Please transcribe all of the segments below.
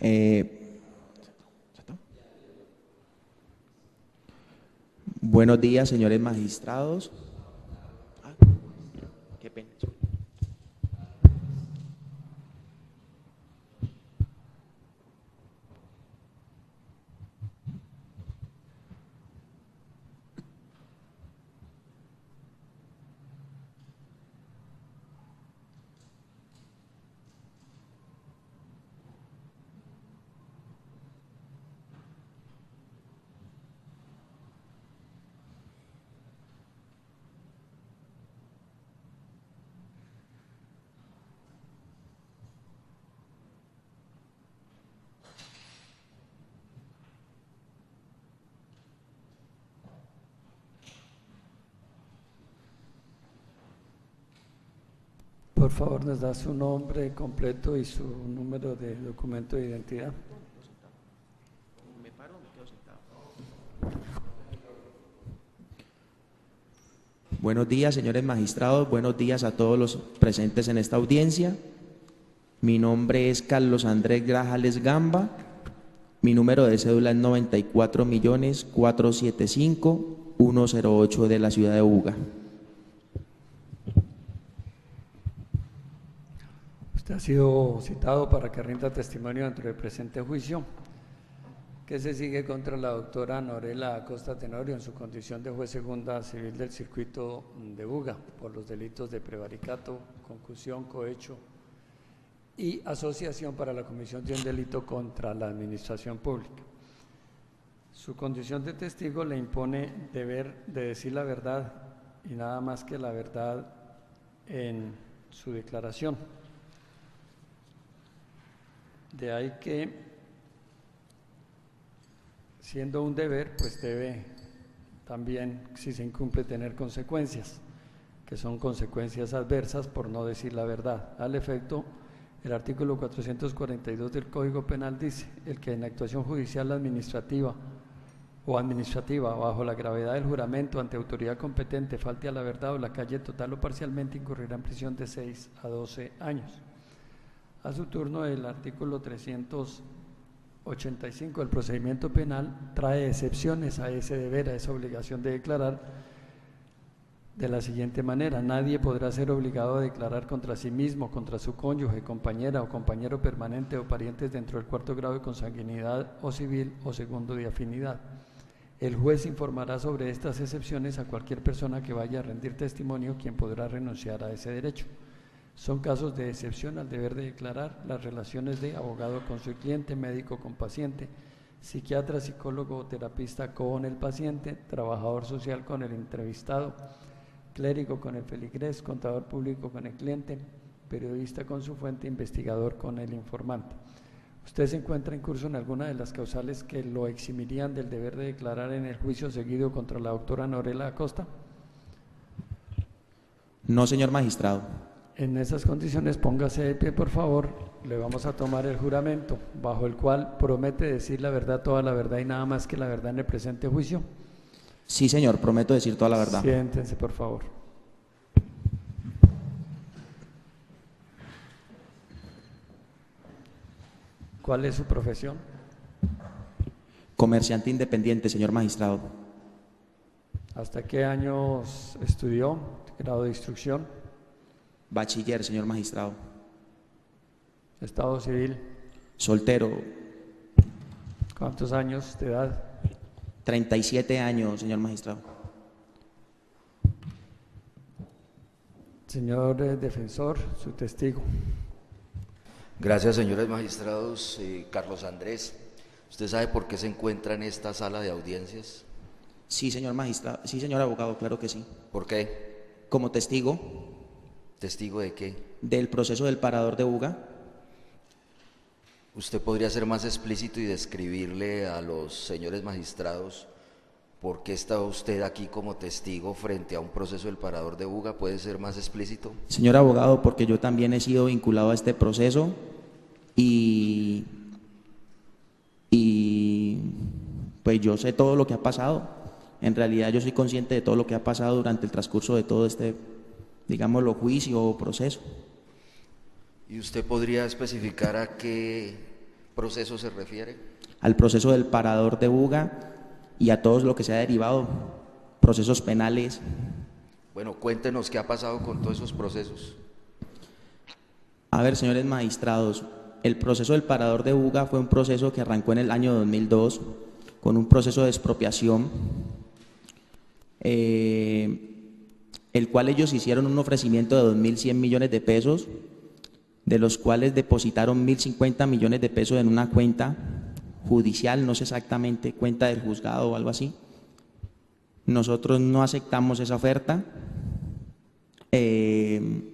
Eh, Buenos días, señores magistrados. Qué pena. Por favor, nos da su nombre completo y su número de documento de identidad. ¿Me paro o me quedo sentado? Buenos días, señores magistrados. Buenos días a todos los presentes en esta audiencia. Mi nombre es Carlos Andrés Grajales Gamba. Mi número de cédula es 94.475.108 de la ciudad de Buga. Usted ha sido citado para que rinda testimonio dentro del presente juicio, que se sigue contra la doctora Norela Acosta Tenorio en su condición de juez segunda civil del circuito de Buga por los delitos de prevaricato, concusión, cohecho y asociación para la comisión de un delito contra la administración pública. Su condición de testigo le impone deber de decir la verdad y nada más que la verdad en su declaración. De ahí que, siendo un deber, pues debe también, si se incumple, tener consecuencias, que son consecuencias adversas por no decir la verdad. Al efecto, el artículo 442 del Código Penal dice: el que en actuación judicial administrativa bajo la gravedad del juramento ante autoridad competente falte a la verdad o la calle total o parcialmente incurrirá en prisión de 6 a 12 años. A su turno, el artículo 385 del procedimiento penal trae excepciones a ese deber, a esa obligación de declarar, de la siguiente manera: nadie podrá ser obligado a declarar contra sí mismo, contra su cónyuge, compañera o compañero permanente o parientes dentro del cuarto grado de consanguinidad o civil o segundo de afinidad. El juez informará sobre estas excepciones a cualquier persona que vaya a rendir testimonio, quien podrá renunciar a ese derecho. Son casos de excepción al deber de declarar las relaciones de abogado con su cliente, médico con paciente, psiquiatra, psicólogo o terapista con el paciente, trabajador social con el entrevistado, clérigo con el feligrés, contador público con el cliente, periodista con su fuente, investigador con el informante. ¿Usted se encuentra en curso en alguna de las causales que lo eximirían del deber de declarar en el juicio seguido contra la doctora Norela Acosta? No, señor magistrado. En esas condiciones, póngase de pie, por favor. Le vamos a tomar el juramento, bajo el cual promete decir la verdad, toda la verdad y nada más que la verdad en el presente juicio. Sí, señor, prometo decir toda la verdad. Siéntense, por favor. ¿Cuál es su profesión? Comerciante independiente, señor magistrado. ¿Hasta qué años estudió? ¿Grado de instrucción? Bachiller, señor magistrado. ¿Estado civil? Soltero. ¿Cuántos años de edad? 37 años, señor magistrado. Señor defensor, su testigo. Gracias, señores magistrados. Carlos Andrés, ¿usted sabe por qué se encuentra en esta sala de audiencias? Sí, señor magistrado. Sí, señor abogado, claro que sí. ¿Por qué? Como testigo ¿Testigo de qué? del proceso del parador de Buga. ¿Usted podría ser más explícito y describirle a los señores magistrados por qué está usted aquí como testigo frente a un proceso del parador de Buga? ¿Puede ser más explícito? Señor abogado, porque yo también he sido vinculado a este proceso y pues yo sé todo lo que ha pasado. En realidad yo soy consciente de todo lo que ha pasado durante el transcurso de todo este, digámoslo, juicio o proceso. ¿Y usted podría especificar a qué proceso se refiere? Al proceso del parador de Buga y a todo lo que se ha derivado, procesos penales. Bueno, cuéntenos qué ha pasado con todos esos procesos. A ver, señores magistrados, el proceso del parador de Buga fue un proceso que arrancó en el año 2002 con un proceso de expropiación, el cual ellos hicieron un ofrecimiento de 2.100 millones de pesos, de los cuales depositaron 1.050 millones de pesos en una cuenta judicial, no sé exactamente, cuenta del juzgado o algo así. Nosotros no aceptamos esa oferta. En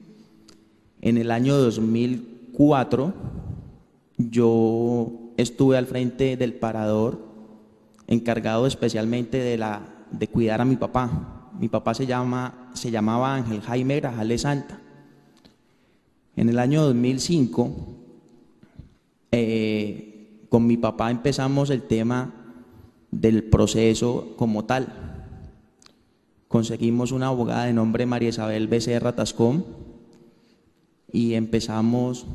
el año 2004 yo estuve al frente del parador, encargado especialmente de cuidar a mi papá. Mi papá se llamaba Ángel Jaime Grajales Santa. En el año 2005, con mi papá empezamos el tema del proceso como tal. Conseguimos una abogada de nombre María Isabel Becerra Tascón y empezamos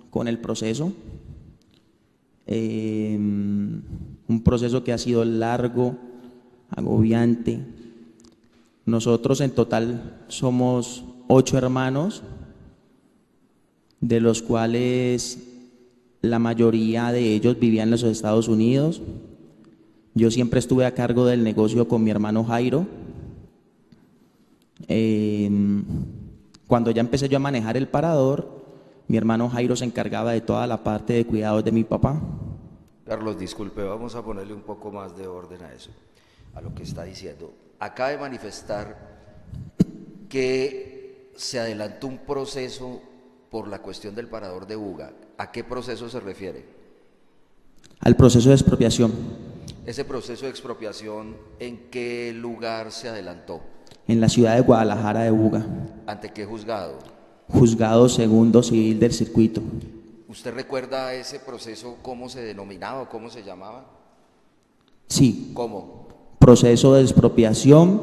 con el proceso. Un proceso que ha sido largo, agobiante. Nosotros en total somos 8 hermanos, de los cuales la mayoría de ellos vivían en los Estados Unidos. Yo siempre estuve a cargo del negocio con mi hermano Jairo. Cuando ya empecé yo a manejar el parador, mi hermano Jairo se encargaba de toda la parte de cuidados de mi papá. Carlos, disculpe, vamos a ponerle un poco más de orden a eso, a lo que está diciendo. Acaba de manifestar que se adelantó un proceso por la cuestión del parador de Buga. ¿A qué proceso se refiere? Al proceso de expropiación. Ese proceso de expropiación, ¿en qué lugar se adelantó? En la ciudad de Guadalajara de Buga. ¿Ante qué juzgado? Juzgado Segundo Civil del Circuito. ¿Usted recuerda ese proceso cómo se denominaba o cómo se llamaba? Sí. ¿Cómo? Proceso de expropiación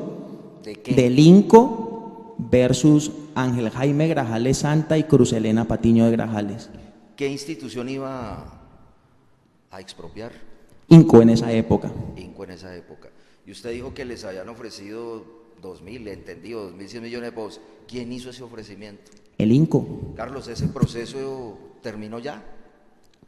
¿De qué? del INCO versus Ángel Jaime Grajales Santa y Cruz Elena Patiño de Grajales. ¿Qué institución iba a expropiar? INCO en esa época. INCO en esa época. Y usted dijo que les habían ofrecido 2.000, entendido, 2.100 millones de pesos. ¿Quién hizo ese ofrecimiento? El INCO. Carlos, ¿ese proceso terminó ya?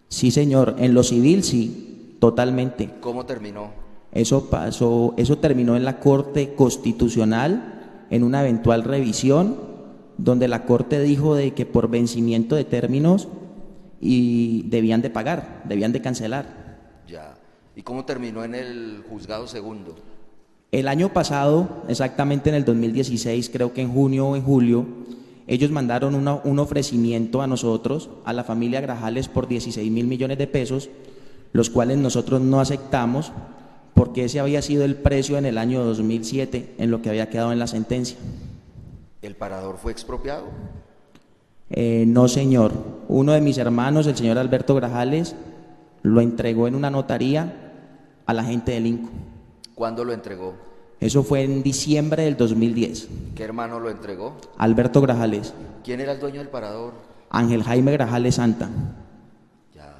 Sí, señor. En lo civil, sí, totalmente. ¿Cómo terminó? Eso pasó, eso terminó en la Corte Constitucional en una eventual revisión, donde la Corte dijo de que por vencimiento de términos y debían de pagar, debían de cancelar. Ya. ¿Y cómo terminó en el juzgado segundo? El año pasado, exactamente en el 2016, creo que en junio o en julio, ellos mandaron un ofrecimiento a nosotros, a la familia Grajales, por 16.000 millones de pesos, los cuales nosotros no aceptamos, porque ese había sido el precio en el año 2007, en lo que había quedado en la sentencia. ¿El parador fue expropiado? No, señor. Uno de mis hermanos, el señor Alberto Grajales, lo entregó en una notaría a la gente del INCO. ¿Cuándo lo entregó? Eso fue en diciembre del 2010. ¿Qué hermano lo entregó? Alberto Grajales. ¿Quién era el dueño del parador? Ángel Jaime Grajales Santa. Ya.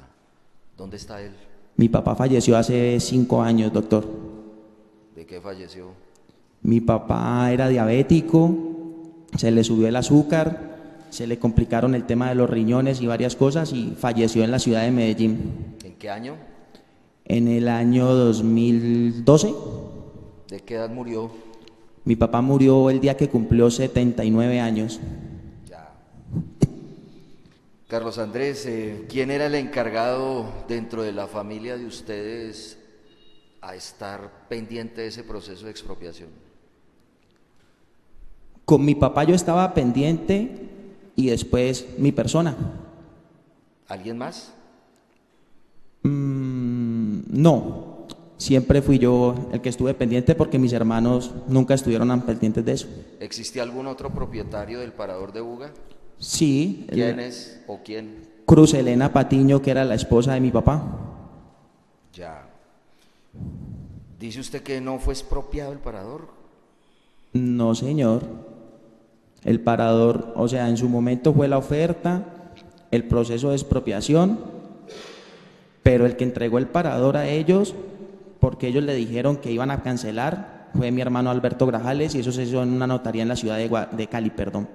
¿Dónde está él? Mi papá falleció hace 5 años, doctor. ¿De qué falleció? Mi papá era diabético, se le subió el azúcar, se le complicaron el tema de los riñones y varias cosas y falleció en la ciudad de Medellín. ¿En qué año? En el año 2012. ¿De qué edad murió? Mi papá murió el día que cumplió 79 años. Ya. Carlos Andrés, ¿quién era el encargado dentro de la familia de ustedes a estar pendiente de ese proceso de expropiación? Con mi papá yo estaba pendiente y después mi persona. ¿Alguien más? No, siempre fui yo el que estuve pendiente porque mis hermanos nunca estuvieron tan pendientes de eso. ¿Existía algún otro propietario del parador de Buga? Sí. ¿Quién es o quién? Cruz Elena Patiño, que era la esposa de mi papá. Ya. ¿Dice usted que no fue expropiado el parador? No, señor. El parador, o sea, en su momento fue la oferta, el proceso de expropiación, pero el que entregó el parador a ellos, porque ellos le dijeron que iban a cancelar, fue mi hermano Alberto Grajales, y eso se hizo en una notaría en la ciudad de Cali, perdón.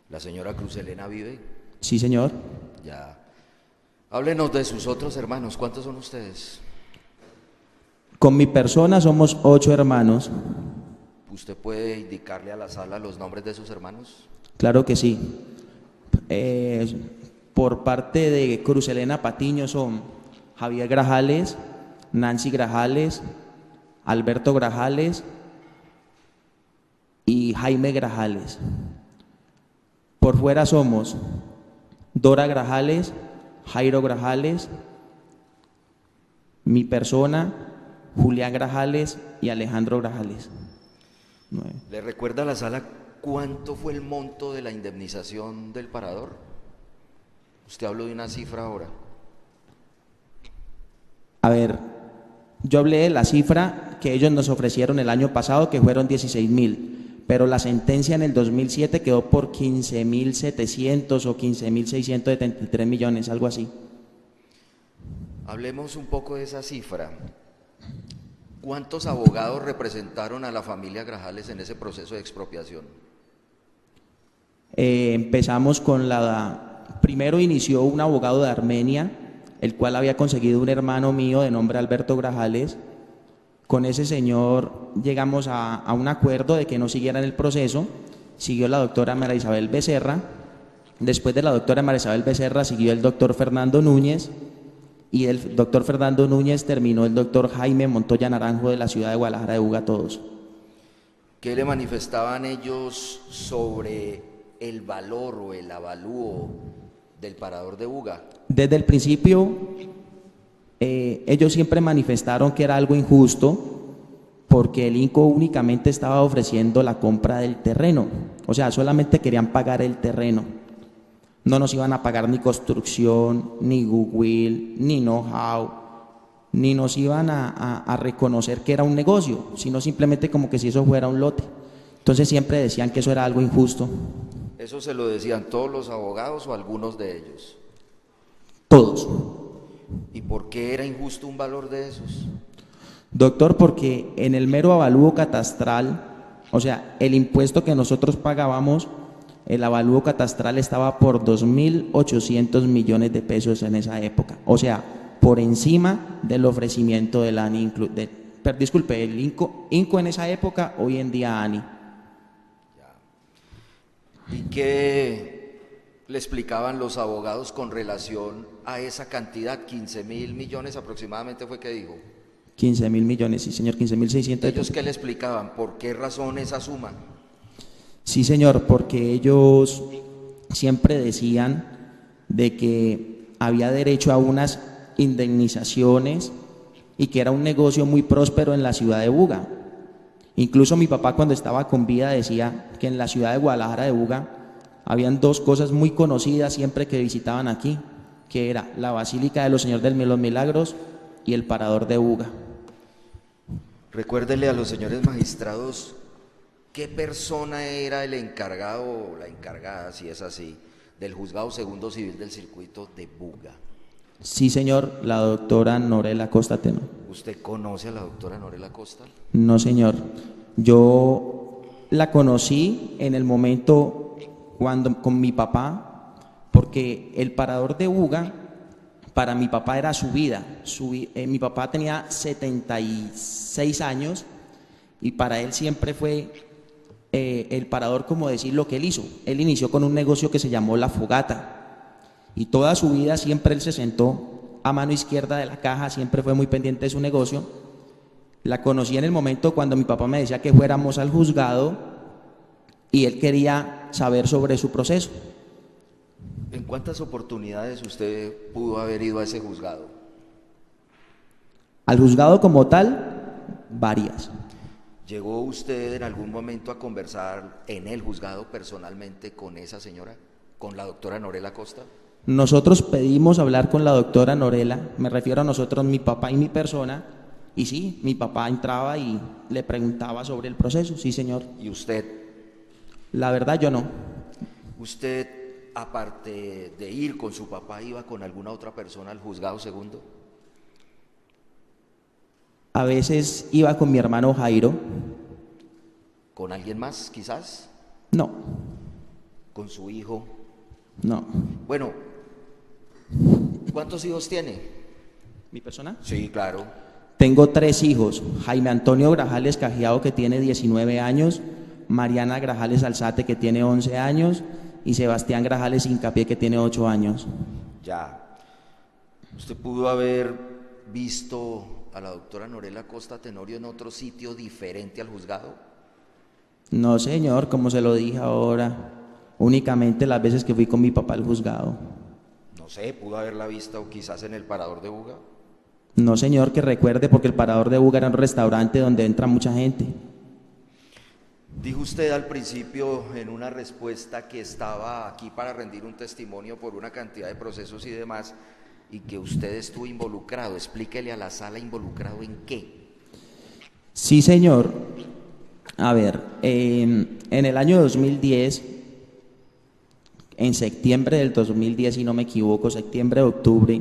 ¿La señora Cruz Elena vive? Sí, señor. Ya. Háblenos de sus otros hermanos. ¿Cuántos son ustedes? Con mi persona somos 8 hermanos. ¿Usted puede indicarle a la sala los nombres de sus hermanos? Claro que sí. Por parte de Cruz Elena Patiño son Javier Grajales, Nancy Grajales, Alberto Grajales y Jaime Grajales. Por fuera somos Dora Grajales, Jairo Grajales, mi persona, Julián Grajales y Alejandro Grajales. 9. ¿Le recuerda a la sala cuánto fue el monto de la indemnización del parador? Usted habló de una cifra ahora. A ver, yo hablé de la cifra que ellos nos ofrecieron el año pasado, que fueron 16.000, pero la sentencia en el 2007 quedó por 15.700 o 15.673 millones, algo así. Hablemos un poco de esa cifra. ¿Cuántos abogados representaron a la familia Grajales en ese proceso de expropiación? Empezamos con primero inició un abogado de Armenia, el cual había conseguido un hermano mío de nombre Alberto Grajales. Con ese señor llegamos a un acuerdo de que no siguieran el proceso. Siguió la doctora María Isabel Becerra. Después de la doctora María Isabel Becerra siguió el doctor Fernando Núñez, y el doctor Fernando Núñez terminó el doctor Jaime Montoya Naranjo de la ciudad de Guadalajara de Buga, todos. ¿Qué le manifestaban ellos sobre el valor o el avalúo del parador de Buga? Desde el principio, ellos siempre manifestaron que era algo injusto, porque el INCO únicamente estaba ofreciendo la compra del terreno, o sea, solamente querían pagar el terreno. No nos iban a pagar ni construcción, ni goodwill, ni know-how, ni nos iban a reconocer que era un negocio, sino simplemente como que si eso fuera un lote. Entonces siempre decían que eso era algo injusto. ¿Eso se lo decían todos los abogados o algunos de ellos? Todos. ¿Y por qué era injusto un valor de esos? Doctor, porque en el mero avalúo catastral, o sea, el impuesto que nosotros pagábamos, el avalúo catastral estaba por 2.800 millones de pesos en esa época, o sea, por encima del ofrecimiento del ANI, disculpe, el INCO en esa época, hoy en día ANI. ¿Y qué le explicaban los abogados con relación a esa cantidad? 15.000 millones aproximadamente fue que dijo. 15.000 millones, sí señor, 15.600. ¿Ellos qué le explicaban? ¿Por qué razón esa suma? Sí, señor, porque ellos siempre decían de que había derecho a unas indemnizaciones y que era un negocio muy próspero en la ciudad de Buga. Incluso mi papá, cuando estaba con vida, decía que en la ciudad de Guadalajara de Buga habían 2 cosas muy conocidas siempre que visitaban aquí, que era la Basílica de los Señores de los Milagros y el Parador de Buga. Recuérdele a los señores magistrados qué persona era el encargado o la encargada, si es así, del Juzgado Segundo Civil del Circuito de Buga. Sí, señor, la doctora Norela Costa Teno. ¿Usted conoce a la doctora Norela Costa? No, señor. Yo la conocí en el momento con mi papá, porque el Parador de Buga para mi papá era su vida. Mi papá tenía 76 años y para él siempre fue el parador, como decir lo que él hizo. Él inició con un negocio que se llamó La Fogata y toda su vida siempre él se sentó a mano izquierda de la caja, siempre fue muy pendiente de su negocio. La conocí en el momento cuando mi papá me decía que fuéramos al juzgado y él quería saber sobre su proceso. ¿En cuántas oportunidades usted pudo haber ido a ese juzgado? Al juzgado como tal, varias. ¿Llegó usted en algún momento a conversar en el juzgado personalmente con esa señora, con la doctora Norela Costa? Nosotros pedimos hablar con la doctora Norela, me refiero a nosotros, mi papá y mi persona, y sí, mi papá entraba y le preguntaba sobre el proceso, sí señor. ¿Y usted? La verdad yo no. ¿Usted aparte de ir con su papá, iba con alguna otra persona al juzgado segundo? A veces iba con mi hermano Jairo. ¿Con alguien más, quizás? No, ¿Con su hijo? no. Bueno, ¿cuántos hijos tiene? ¿Mi persona? Sí, claro. Tengo 3 hijos. Jaime Antonio Grajales Cajiao, que tiene 19 años. Mariana Grajales Alzate, que tiene 11 años. Y Sebastián Grajales Hincapié, que tiene 8 años. Ya. ¿Usted pudo haber visto a la doctora Norela Costa Tenorio en otro sitio diferente al juzgado? No, señor, como se lo dije ahora. Únicamente las veces que fui con mi papá al juzgado. No sé, pudo haberla visto quizás en el Parador de Buga. No, señor, que recuerde, porque el Parador de Buga era un restaurante donde entra mucha gente. Dijo usted al principio en una respuesta que estaba aquí para rendir un testimonio por una cantidad de procesos y demás, y que usted estuvo involucrado. Explíquele a la sala, ¿involucrado en qué? Sí, señor. A ver, en el año 2010, en septiembre del 2010, si no me equivoco, septiembre, octubre,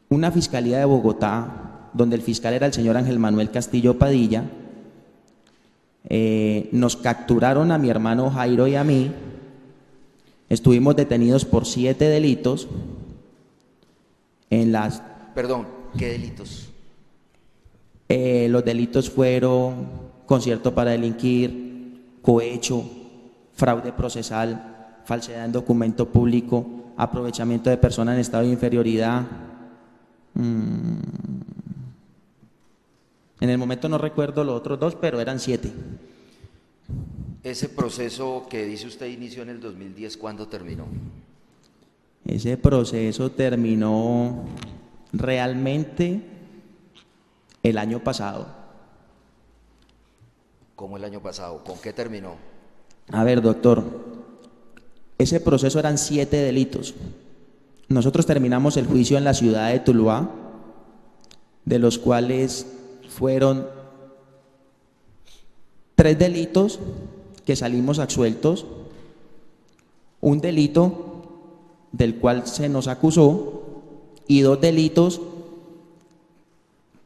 una fiscalía de Bogotá, donde el fiscal era el señor Ángel Manuel Castillo Padilla, nos capturaron a mi hermano Jairo y a mí. Estuvimos detenidos por 7 delitos en las... Perdón, ¿qué delitos? Los delitos fueron concierto para delinquir, cohecho, fraude procesal, falsedad en documento público, aprovechamiento de persona en estado de inferioridad. En el momento no recuerdo los otros 2, pero eran 7. Ese proceso que dice usted inició en el 2010, ¿cuándo terminó? Ese proceso terminó realmente el año pasado. ¿Cómo el año pasado? ¿Con qué terminó? A ver, doctor, ese proceso eran 7 delitos. Nosotros terminamos el juicio en la ciudad de Tuluá, de los cuales fueron 3 delitos que salimos absueltos, un delito del cual se nos acusó y 2 delitos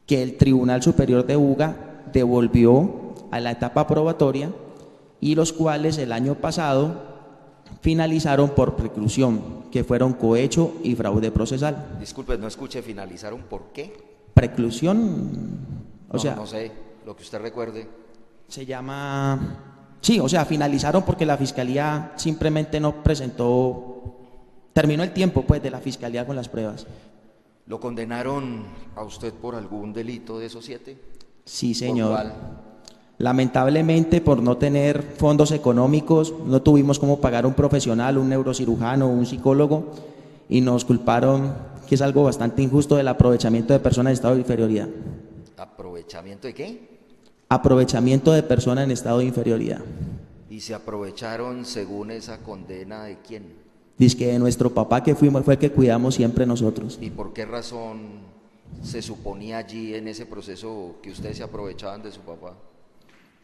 que el Tribunal Superior de Buga devolvió a la etapa probatoria y los cuales el año pasado finalizaron por preclusión, que fueron cohecho y fraude procesal. Disculpe, no escuché, ¿finalizaron por qué? Preclusión, o sea, no sé, lo que usted recuerde. se llama... Sí, o sea, finalizaron porque la Fiscalía simplemente no presentó... Terminó el tiempo, pues, de la Fiscalía con las pruebas. ¿Lo condenaron a usted por algún delito de esos 7? Sí, señor. ¿Por cuál? Lamentablemente, por no tener fondos económicos, no tuvimos cómo pagar un profesional, un neurocirujano, un psicólogo, y nos culparon, que es algo bastante injusto, del aprovechamiento de personas en estado de inferioridad. ¿Aprovechamiento de qué? Aprovechamiento de personas en estado de inferioridad. ¿Y se aprovecharon según esa condena de quién? Dice que nuestro papá, que fue el que cuidamos siempre nosotros. ¿Y por qué razón se suponía allí en ese proceso que ustedes se aprovechaban de su papá?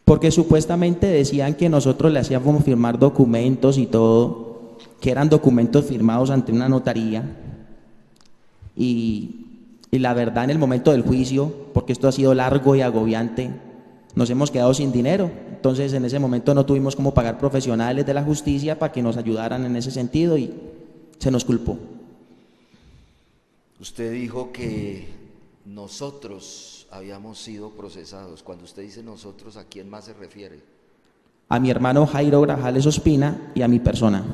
Porque supuestamente decían que nosotros le hacíamos firmar documentos y todo, que eran documentos firmados ante una notaría. Y la verdad, en el momento del juicio, porque esto ha sido largo y agobiante, nos hemos quedado sin dinero. Entonces, en ese momento no tuvimos cómo pagar profesionales de la justicia para que nos ayudaran en ese sentido y se nos culpó. Usted dijo que nosotros habíamos sido procesados. Cuando usted dice nosotros, ¿a quién más se refiere? A mi hermano Jairo Grajales Ospina y a mi persona.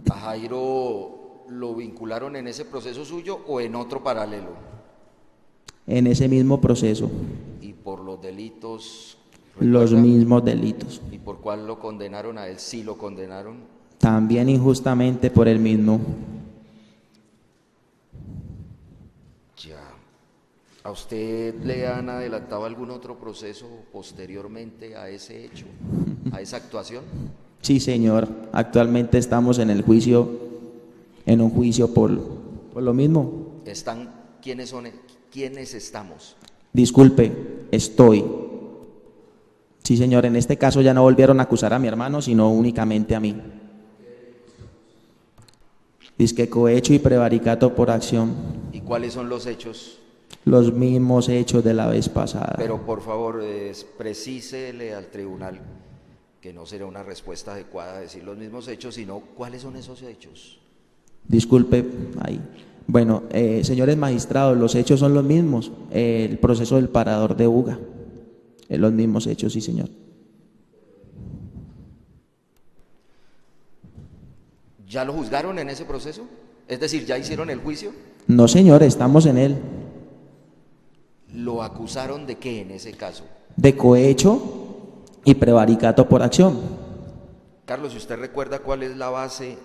¿A Jairo lo vincularon en ese proceso suyo o en otro paralelo? En ese mismo proceso. ¿Y por los delitos? Los ¿recuerda? mismos delitos. ¿Y por cuál lo condenaron a él? Sí lo condenaron. También injustamente por el mismo. Ya. ¿A usted le han adelantado algún otro proceso posteriormente a ese hecho, a esa actuación? Sí, señor. Actualmente estamos en el juicio, en un juicio por lo mismo. ¿Quiénes estamos? Disculpe, estoy. Sí, señor, en este caso ya no volvieron a acusar a mi hermano, sino únicamente a mí. Dizque cohecho y prevaricato por acción. ¿Y cuáles son los hechos? Los mismos hechos de la vez pasada. Pero por favor, precísele al tribunal que no será una respuesta adecuada decir los mismos hechos, sino cuáles son esos hechos. Disculpe, ahí. Bueno, señores magistrados, los hechos son los mismos. El proceso del parador de Buga. Los mismos hechos, sí, señor. ¿Ya lo juzgaron en ese proceso? Es decir, ¿ya hicieron el juicio? No, señor, estamos en él. ¿Lo acusaron de qué en ese caso? De cohecho y prevaricato por acción. Carlos, si usted recuerda cuál es la base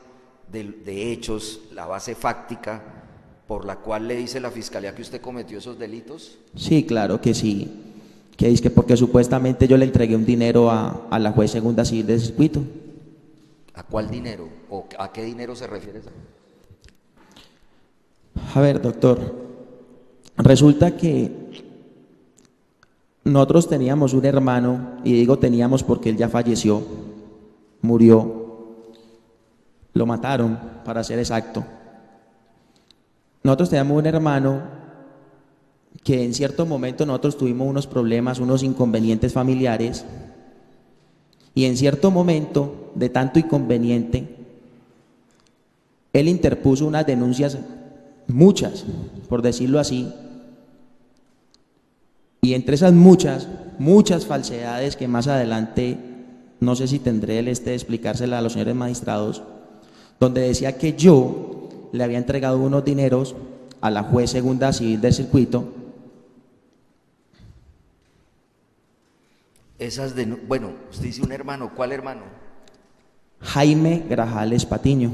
de hechos, la base fáctica por la cual le dice la fiscalía que usted cometió esos delitos. Sí, claro que sí. Que dice que porque supuestamente yo le entregué un dinero a la juez segunda civil de circuito. ¿A cuál dinero? ¿O a qué dinero se refiere? A ver, doctor, resulta que nosotros teníamos un hermano, y digo teníamos porque él ya falleció, murió, lo mataron, para ser exacto. Nosotros teníamos un hermano que en cierto momento nosotros tuvimos unos problemas, unos inconvenientes familiares, y en cierto momento de tanto inconveniente, él interpuso unas denuncias, muchas, por decirlo así, y entre esas muchas falsedades que más adelante, no sé si tendré el de explicársela a los señores magistrados, donde decía que yo le había entregado unos dineros a la juez segunda civil del circuito. Bueno, usted dice un hermano, ¿cuál hermano? Jaime Grajales Patiño.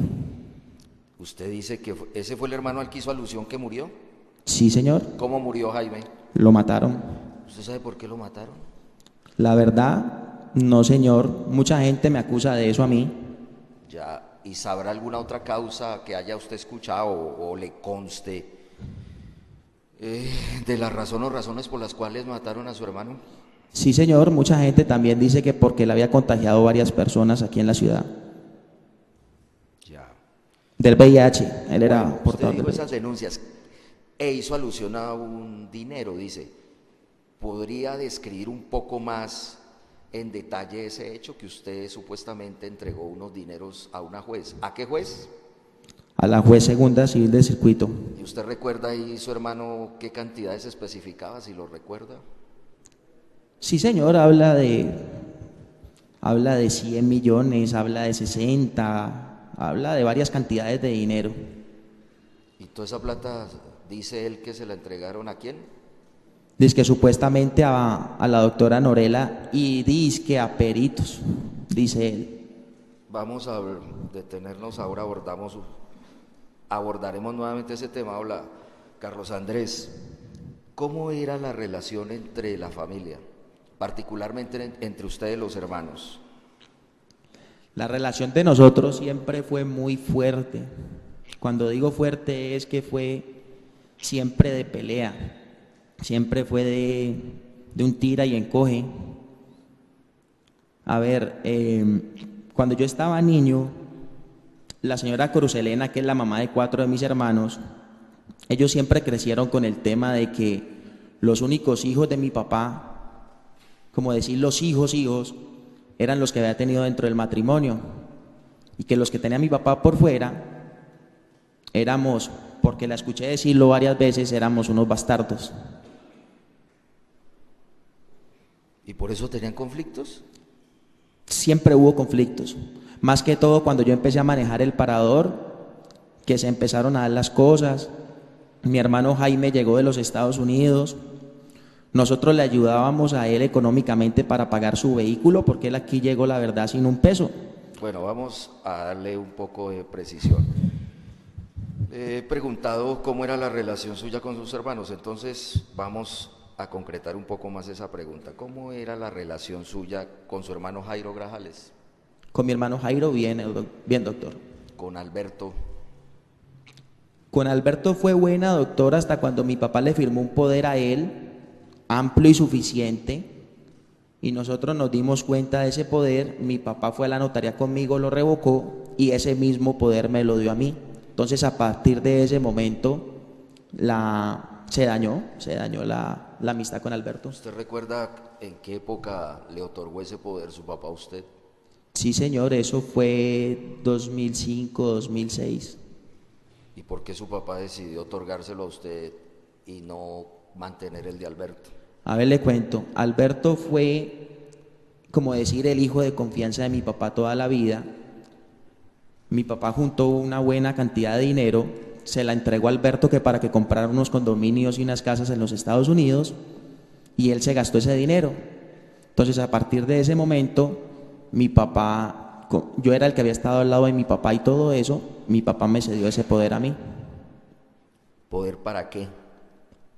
¿Usted dice que ese fue el hermano al que hizo alusión que murió? Sí, señor. ¿Cómo murió Jaime? Lo mataron. ¿Usted sabe por qué lo mataron? La verdad, no, señor. Mucha gente me acusa de eso a mí. Ya, ¿y sabrá alguna otra causa que haya usted escuchado o le conste de la razón o razones por las cuales mataron a su hermano? Sí, señor. Mucha gente también dice que porque le había contagiado varias personas aquí en la ciudad. Ya. Del VIH. Él era Bueno, portador usted dijo del esas VIH. denuncias e hizo alusión a un dinero, dice. ¿Podría describir un poco más en detalle ese hecho que usted supuestamente entregó unos dineros a una juez? ¿A qué juez? A la juez segunda civil del circuito. ¿Y usted recuerda ahí su hermano qué cantidades especificaba, si lo recuerda? Sí, señor, habla de 100 millones, habla de 60, habla de varias cantidades de dinero. ¿Y toda esa plata dice él que se la entregaron a quién? Dice que supuestamente a la doctora Norela y dice que a peritos, dice él. Vamos a detenernos ahora, abordaremos nuevamente ese tema. Hola, Carlos Andrés, ¿cómo era la relación entre la familia, particularmente entre ustedes los hermanos? La relación de nosotros siempre fue muy fuerte. Cuando digo fuerte es que fue siempre de pelea, siempre fue de un tira y encoge. A ver, cuando yo estaba niño, la señora Crucelena, que es la mamá de 4 de mis hermanos, ellos siempre crecieron con el tema de que los únicos hijos de mi papá, como decir los hijos, eran los que había tenido dentro del matrimonio, y que los que tenía mi papá por fuera éramos, porque la escuché decirlo varias veces, éramos unos bastardos. ¿Y por eso tenían conflictos? Siempre hubo conflictos, más que todo cuando yo empecé a manejar el parador, que se empezaron a dar las cosas. Mi hermano Jaime llegó de los Estados Unidos, nosotros le ayudábamos a él económicamente para pagar su vehículo, porque él aquí llegó, la verdad, sin un peso. Bueno, vamos a darle un poco de precisión. He preguntado cómo era la relación suya con sus hermanos, entonces vamos a concretar un poco más esa pregunta. ¿Cómo era la relación suya con su hermano Jairo Grajales? Con mi hermano Jairo, bien, doctor. ¿Con Alberto? Con Alberto fue buena, doctor, hasta cuando mi papá le firmó un poder a él, amplio y suficiente, y nosotros nos dimos cuenta de ese poder. Mi papá fue a la notaría conmigo, lo revocó y ese mismo poder me lo dio a mí. Entonces a partir de ese momento se dañó la amistad con Alberto. ¿Usted recuerda en qué época le otorgó ese poder su papá a usted? Sí, señor, eso fue 2005, 2006. ¿Y por qué su papá decidió otorgárselo a usted y no mantener el de Alberto? A ver, le cuento. Alberto fue, como decir, el hijo de confianza de mi papá toda la vida. Mi papá juntó una buena cantidad de dinero, se la entregó a Alberto que para que comprara unos condominios y unas casas en los Estados Unidos, y él se gastó ese dinero. Entonces, a partir de ese momento, mi papá, yo era el que había estado al lado de mi papá y todo eso, mi papá me cedió ese poder a mí. ¿Poder para qué?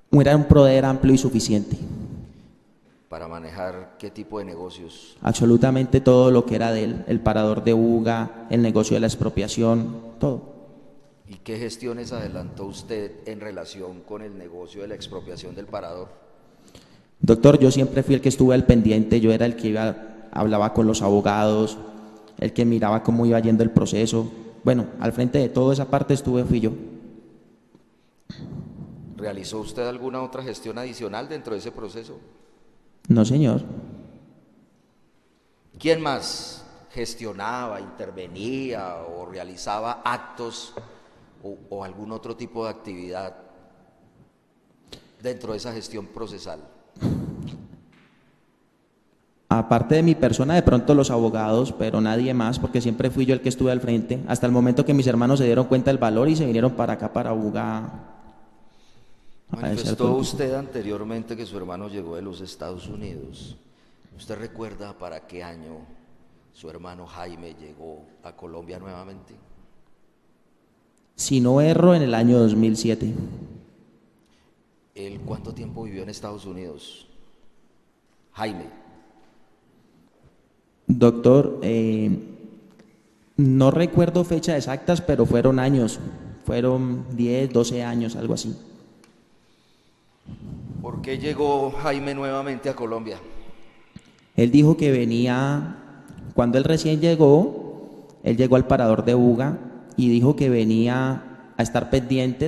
Era un poder amplio y suficiente. ¿Para manejar qué tipo de negocios? Absolutamente todo lo que era de él, el parador de Buga, el negocio de la expropiación, todo. ¿Y qué gestiones adelantó usted en relación con el negocio de la expropiación del parador? Doctor, yo siempre fui el que estuve al pendiente, yo era el que hablaba con los abogados, el que miraba cómo iba yendo el proceso. Bueno, al frente de toda esa parte fui yo. ¿Realizó usted alguna otra gestión adicional dentro de ese proceso? No, señor. ¿Quién más gestionaba, intervenía o realizaba actos o algún otro tipo de actividad dentro de esa gestión procesal? Aparte de mi persona, de pronto los abogados, pero nadie más, porque siempre fui yo el que estuve al frente, hasta el momento que mis hermanos se dieron cuenta del valor y se vinieron para acá, para Buga. Manifestó usted anteriormente que su hermano llegó de los Estados Unidos. ¿Usted recuerda para qué año su hermano Jaime llegó a Colombia nuevamente? Si no erro, en el año 2007. ¿Él cuánto tiempo vivió en Estados Unidos? Jaime. Doctor, no recuerdo fechas exactas, pero fueron años, fueron 10, 12 años, algo así. ¿Por qué llegó Jaime nuevamente a Colombia? Él dijo que venía, cuando él recién llegó, él llegó al parador de Buga y dijo que venía a estar pendiente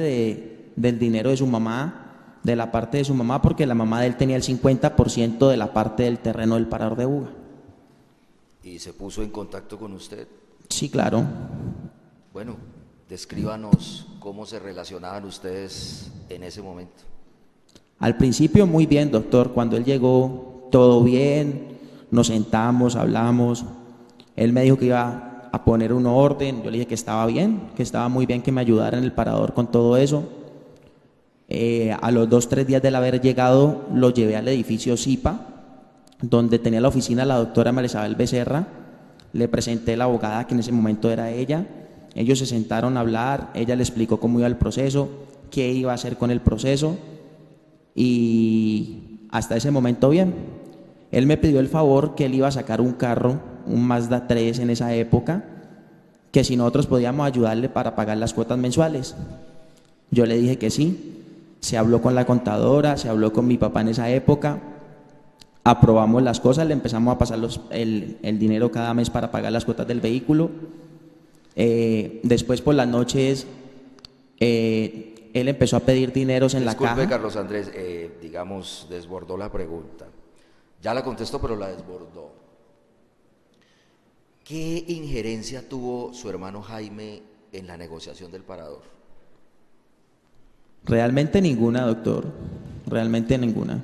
del dinero de su mamá, de la parte de su mamá, porque la mamá de él tenía el 50% de la parte del terreno del parador de Buga. ¿Y se puso en contacto con usted? Sí, claro. Bueno, descríbanos cómo se relacionaban ustedes en ese momento. Al principio muy bien, doctor. Cuando él llegó, todo bien, nos sentamos, hablamos. Él me dijo que iba a poner un orden. Yo le dije que estaba bien, que estaba muy bien que me ayudara en el parador con todo eso. A los 2, 3 días de haber llegado, lo llevé al edificio Zipa, donde tenía la oficina la doctora María Isabel Becerra. Le presenté a la abogada, que en ese momento era ella. Ellos se sentaron a hablar, ella le explicó cómo iba el proceso, qué iba a hacer con el proceso, y hasta ese momento bien. Él me pidió el favor que él iba a sacar un carro, un Mazda 3 en esa época, que si nosotros podíamos ayudarle para pagar las cuotas mensuales. Yo le dije que sí. Se habló con la contadora, se habló con mi papá en esa época, aprobamos las cosas, le empezamos a pasar el dinero cada mes para pagar las cuotas del vehículo. Después por las noches él empezó a pedir dineros en la caja. Disculpe, Carlos Andrés, digamos, desbordó la pregunta. Ya la contestó, pero la desbordó. ¿Qué injerencia tuvo su hermano Jaime en la negociación del parador? Realmente ninguna, doctor. Realmente ninguna.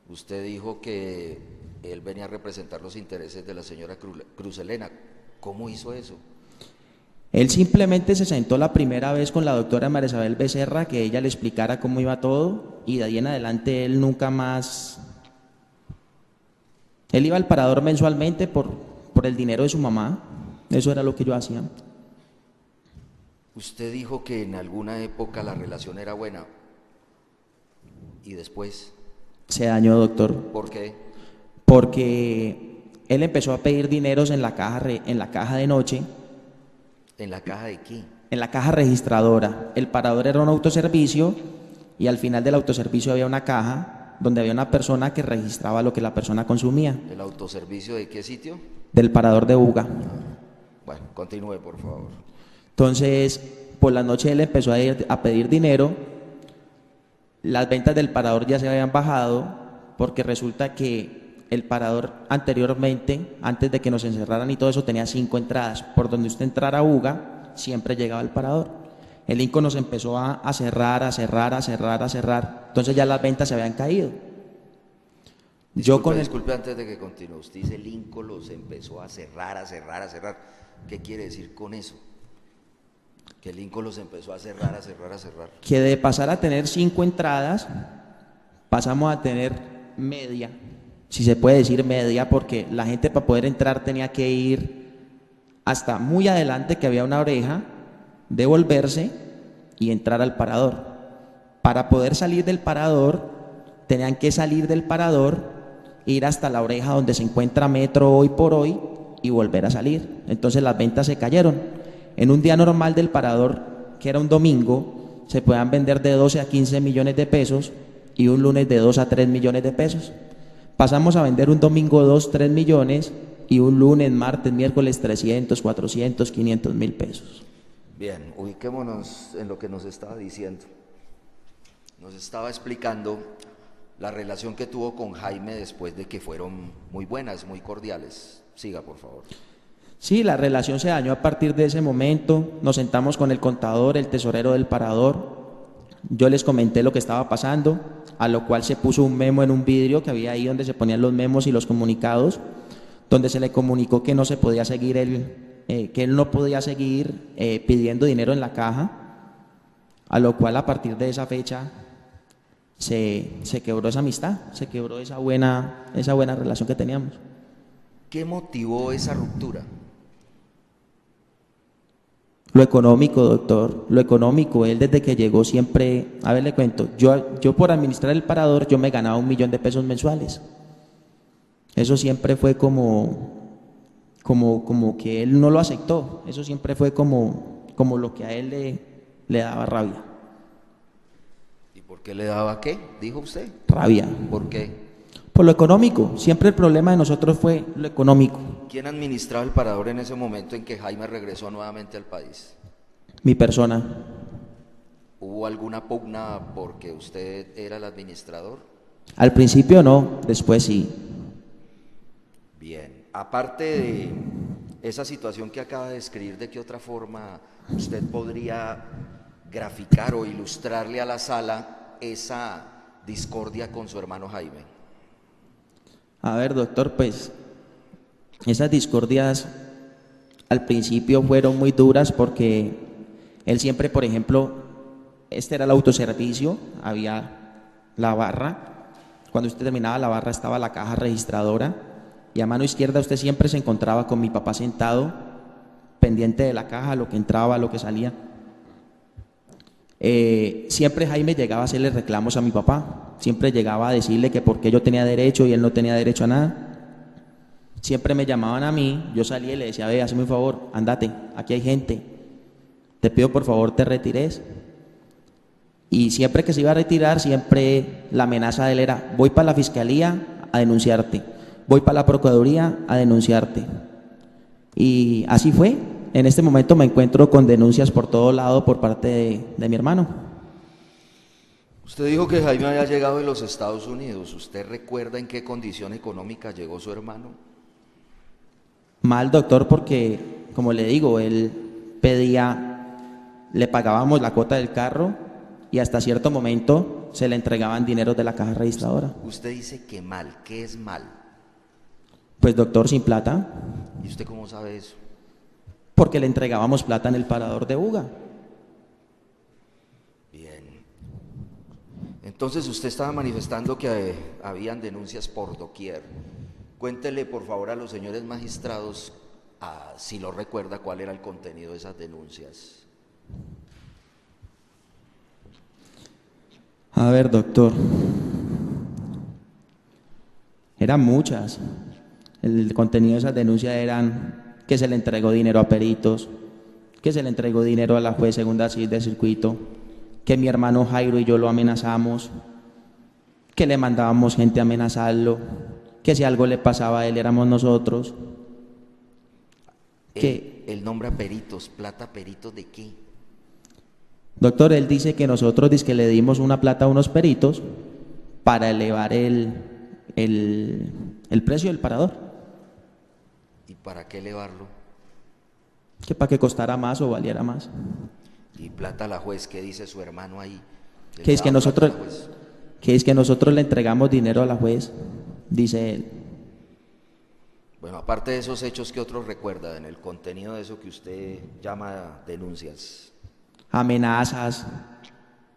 Usted dijo que él venía a representar los intereses de la señora Cruz Elena. ¿Cómo hizo eso? Él simplemente se sentó la primera vez con la doctora María Isabel Becerra, que ella le explicara cómo iba todo, y de ahí en adelante él nunca más. Él iba al parador mensualmente por el dinero de su mamá. Eso era lo que yo hacía. Usted dijo que en alguna época la relación era buena y después. Se dañó, doctor. ¿Por qué? Porque él empezó a pedir dineros en la caja de noche. ¿En la caja de qué? En la caja registradora. El parador era un autoservicio y al final del autoservicio había una caja donde había una persona que registraba lo que la persona consumía, ¿El autoservicio de qué sitio? del parador de Buga. Bueno, continúe, por favor. Entonces, por la noche él empezó a pedir dinero, las ventas del parador ya se habían bajado, porque resulta que el parador anteriormente, antes de que nos encerraran y todo eso, tenía 5 entradas. Por donde usted entrara a Buga, siempre llegaba al parador. El INCO nos empezó a cerrar, a cerrar, a cerrar, a cerrar. Entonces ya las ventas se habían caído. Disculpe, antes de que continúe, usted dice el INCO los empezó a cerrar, a cerrar, a cerrar. ¿Qué quiere decir con eso? Que el INCO los empezó a cerrar, a cerrar, a cerrar. Que de pasar a tener 5 entradas, pasamos a tener media, si se puede decir media, porque la gente para poder entrar tenía que ir hasta muy adelante, que había una oreja, devolverse y entrar al parador. Para poder salir del parador, tenían que salir del parador, ir hasta la oreja donde se encuentra Metro hoy por hoy y volver a salir. Entonces las ventas se cayeron. En un día normal del parador, que era un domingo, se podían vender de 12 a 15 millones de pesos y un lunes de 2 a 3 millones de pesos. Pasamos a vender un domingo 2, 3 millones y un lunes, martes, miércoles 300, 400, 500 mil pesos. Bien, ubiquémonos en lo que nos estaba diciendo. Nos estaba explicando la relación que tuvo con Jaime después de que fueron muy buenas, muy cordiales. Siga, por favor. Sí, la relación se dañó a partir de ese momento. Nos sentamos con el contador, el tesorero del parador. Yo les comenté lo que estaba pasando, a lo cual se puso un memo en un vidrio que había ahí donde se ponían los memos y los comunicados, donde se le comunicó que no se podía seguir que él no podía seguir pidiendo dinero en la caja, a lo cual a partir de esa fecha se quebró esa amistad, se quebró esa buena relación que teníamos. ¿Qué motivó esa ruptura? Lo económico, doctor, lo económico. Él desde que llegó siempre, a ver, le cuento, yo por administrar el parador, yo me ganaba 1 millón de pesos mensuales. Eso siempre fue como que él no lo aceptó. Eso siempre fue como lo que a él le daba rabia. ¿Y por qué le daba qué? Dijo usted. Rabia. ¿Por qué? Por lo económico. Siempre el problema de nosotros fue lo económico. ¿Quién administraba el parador en ese momento en que Jaime regresó nuevamente al país? Mi persona. ¿Hubo alguna pugna porque usted era el administrador? Al principio no, después sí. Bien, aparte de esa situación que acaba de describir, ¿de qué otra forma usted podría graficar o ilustrarle a la sala esa discordia con su hermano Jaime? A ver, doctor, pues esas discordias al principio fueron muy duras porque él siempre, por ejemplo, este era el autoservicio, había la barra. Cuando usted terminaba la barra estaba la caja registradora y a mano izquierda usted siempre se encontraba con mi papá sentado, pendiente de la caja, lo que entraba, lo que salía. Siempre Jaime llegaba a hacerle reclamos a mi papá, siempre llegaba a decirle que por qué yo tenía derecho y él no tenía derecho a nada. Siempre me llamaban a mí, yo salía y le decía, ve, hazme un favor, andate, aquí hay gente, te pido por favor te retires. Y siempre que se iba a retirar, siempre la amenaza de él era, voy para la fiscalía a denunciarte, voy para la procuraduría a denunciarte. Y así fue. En este momento me encuentro con denuncias por todo lado por parte de mi hermano. Usted dijo que Jaime había llegado de los Estados Unidos. ¿Usted recuerda en qué condición económica llegó su hermano? Mal, doctor, porque, como le digo, él pedía, le pagábamos la cuota del carro y hasta cierto momento se le entregaban dineros de la caja registradora. Usted dice que mal. ¿Qué es mal? Pues, doctor, sin plata. ¿Y usted cómo sabe eso? Porque le entregábamos plata en el parador de Buga. Bien. Entonces usted estaba manifestando que habían denuncias por doquier. Cuéntele por favor a los señores magistrados, si lo recuerda, cuál era el contenido de esas denuncias. A ver, doctor. Eran muchas. El contenido de esas denuncias eran que se le entregó dinero a peritos, que se le entregó dinero a la juez segunda civil de circuito, que mi hermano Jairo y yo lo amenazamos, que le mandábamos gente a amenazarlo, que si algo le pasaba a él éramos nosotros. Él nombra peritos, plata peritos ¿de qué? Doctor, él dice que nosotros dizque le dimos una plata a unos peritos para elevar el precio del parador. ¿Y para qué elevarlo? Que para que costara más o valiera más. Y plata a la juez, ¿qué dice su hermano ahí? Que es que nosotros le entregamos dinero a la juez, dice él. Bueno, aparte de esos hechos, ¿qué otros recuerda en el contenido de eso que usted llama denuncias? Amenazas,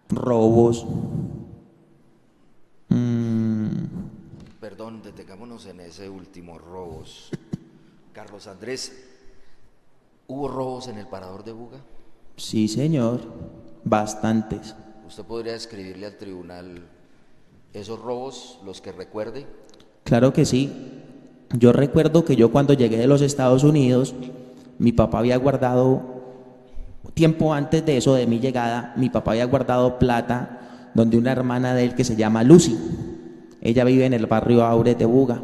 robos. Perdón, detengámonos en ese último, robos. Carlos Andrés, ¿hubo robos en el parador de Buga? Sí, señor, bastantes. ¿Usted podría describirle al tribunal esos robos, los que recuerde? Claro que sí. Yo recuerdo que yo cuando llegué de los Estados Unidos, mi papá había guardado, tiempo antes de eso, de mi llegada, mi papá había guardado plata donde una hermana de él que se llama Lucy. Ella vive en el barrio Aure de Buga.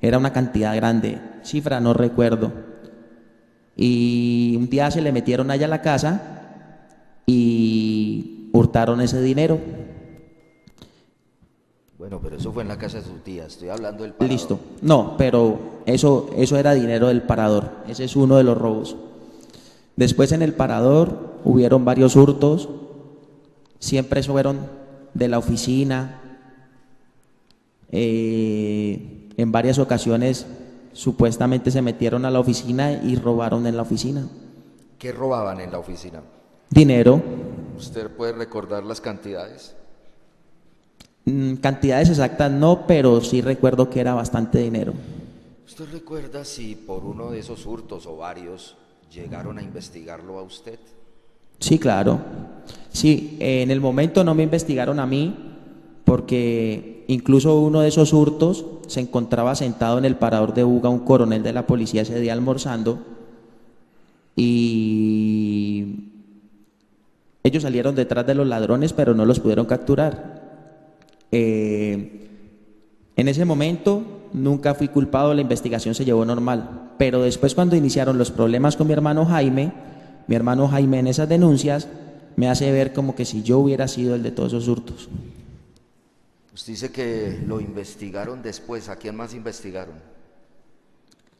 Era una cantidad grande, cifra no recuerdo. Y un día se le metieron allá a la casa y hurtaron ese dinero. Bueno, pero eso fue en la casa de su tía, estoy hablando del parador. Listo. No, pero eso era dinero del parador. Ese es uno de los robos. Después en el parador hubieron varios hurtos. Siempre fueron de la oficina. En varias ocasiones supuestamente se metieron a la oficina y robaron en la oficina. ¿Qué robaban en la oficina? Dinero. ¿Usted puede recordar las cantidades? Cantidades exactas no, pero sí recuerdo que era bastante dinero. ¿Usted recuerda si por uno de esos hurtos o varios llegaron a investigarlo a usted? Sí, claro. Sí, en el momento no me investigaron a mí porque incluso uno de esos hurtos se encontraba sentado en el parador de Buga un coronel de la policía ese día almorzando y ellos salieron detrás de los ladrones pero no los pudieron capturar. En ese momento nunca fui culpado, la investigación se llevó normal, pero después cuando iniciaron los problemas con mi hermano Jaime en esas denuncias me hace ver como que si yo hubiera sido el de todos esos hurtos. Usted dice que lo investigaron después, ¿a quién más investigaron?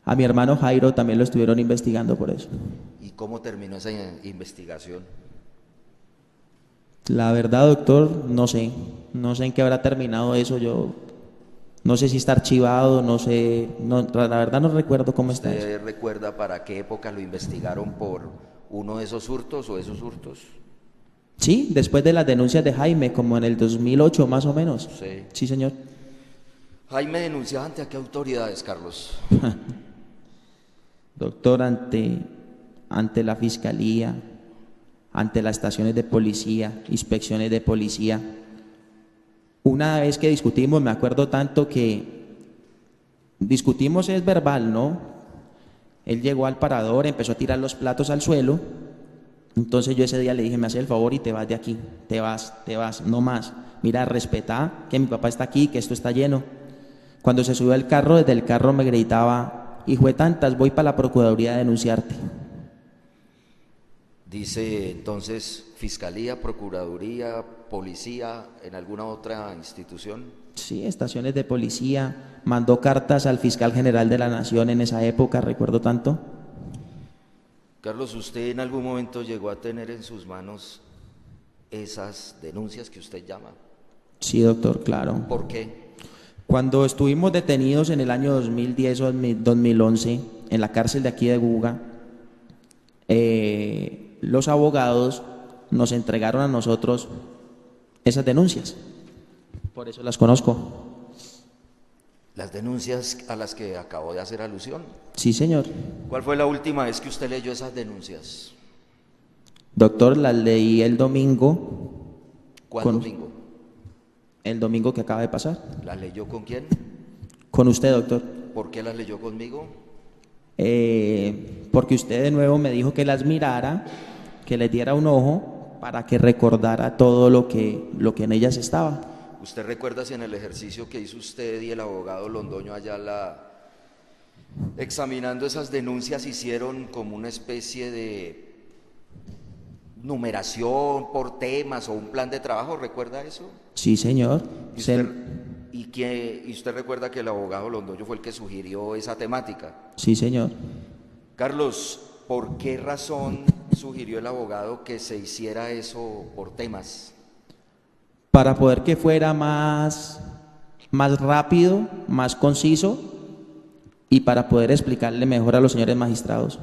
A mi hermano Jairo también lo estuvieron investigando por eso. ¿Y cómo terminó esa investigación? La verdad, doctor, no sé en qué habrá terminado eso, yo no sé si está archivado, no sé, la verdad no recuerdo cómo está eso. ¿Usted recuerda para qué época lo investigaron por uno de esos hurtos o esos hurtos? Sí, después de las denuncias de Jaime, como en el 2008 más o menos. Sí. Sí, señor. Jaime denunciaba ante qué autoridades, Carlos. Doctor, ante la fiscalía, ante las estaciones de policía, inspecciones de policía. Una vez que discutimos, me acuerdo tanto que discutimos es verbal, ¿no? Él llegó al parador, empezó a tirar los platos al suelo. Entonces yo ese día le dije, me hace el favor y te vas de aquí, te vas, no más. Mira, respetá que mi papá está aquí, que esto está lleno. Cuando se subió al carro, desde el carro me gritaba, hijo de tantas, voy para la Procuraduría a denunciarte. Dice entonces, Fiscalía, Procuraduría, Policía, ¿en alguna otra institución? Sí, estaciones de policía, mandó cartas al fiscal general de la Nación en esa época, recuerdo tanto. Carlos, ¿usted en algún momento llegó a tener en sus manos esas denuncias que usted llama? Sí, doctor, claro. ¿Por qué? Cuando estuvimos detenidos en el año 2010 o 2011 en la cárcel de aquí de Buga, los abogados nos entregaron a nosotros esas denuncias. Por eso las conozco. ¿Las denuncias a las que acabo de hacer alusión? Sí, señor. ¿Cuál fue la última vez que usted leyó esas denuncias? Doctor, las leí el domingo. ¿Cuál domingo? El domingo que acaba de pasar. ¿Las leyó con quién? Con usted, doctor. ¿Por qué las leyó conmigo? Porque usted de nuevo me dijo que las mirara, que les diera un ojo para que recordara todo lo que en ellas estaba. ¿Usted recuerda si en el ejercicio que hizo usted y el abogado Londoño Ayala, examinando esas denuncias, hicieron como una especie de numeración por temas o un plan de trabajo? ¿Recuerda eso? Sí, señor. ¿Y usted recuerda que el abogado Londoño fue el que sugirió esa temática? Sí, señor. Carlos, ¿por qué razón sugirió el abogado que se hiciera eso por temas? Para poder que fuera más rápido, más conciso y para poder explicarle mejor a los señores magistrados.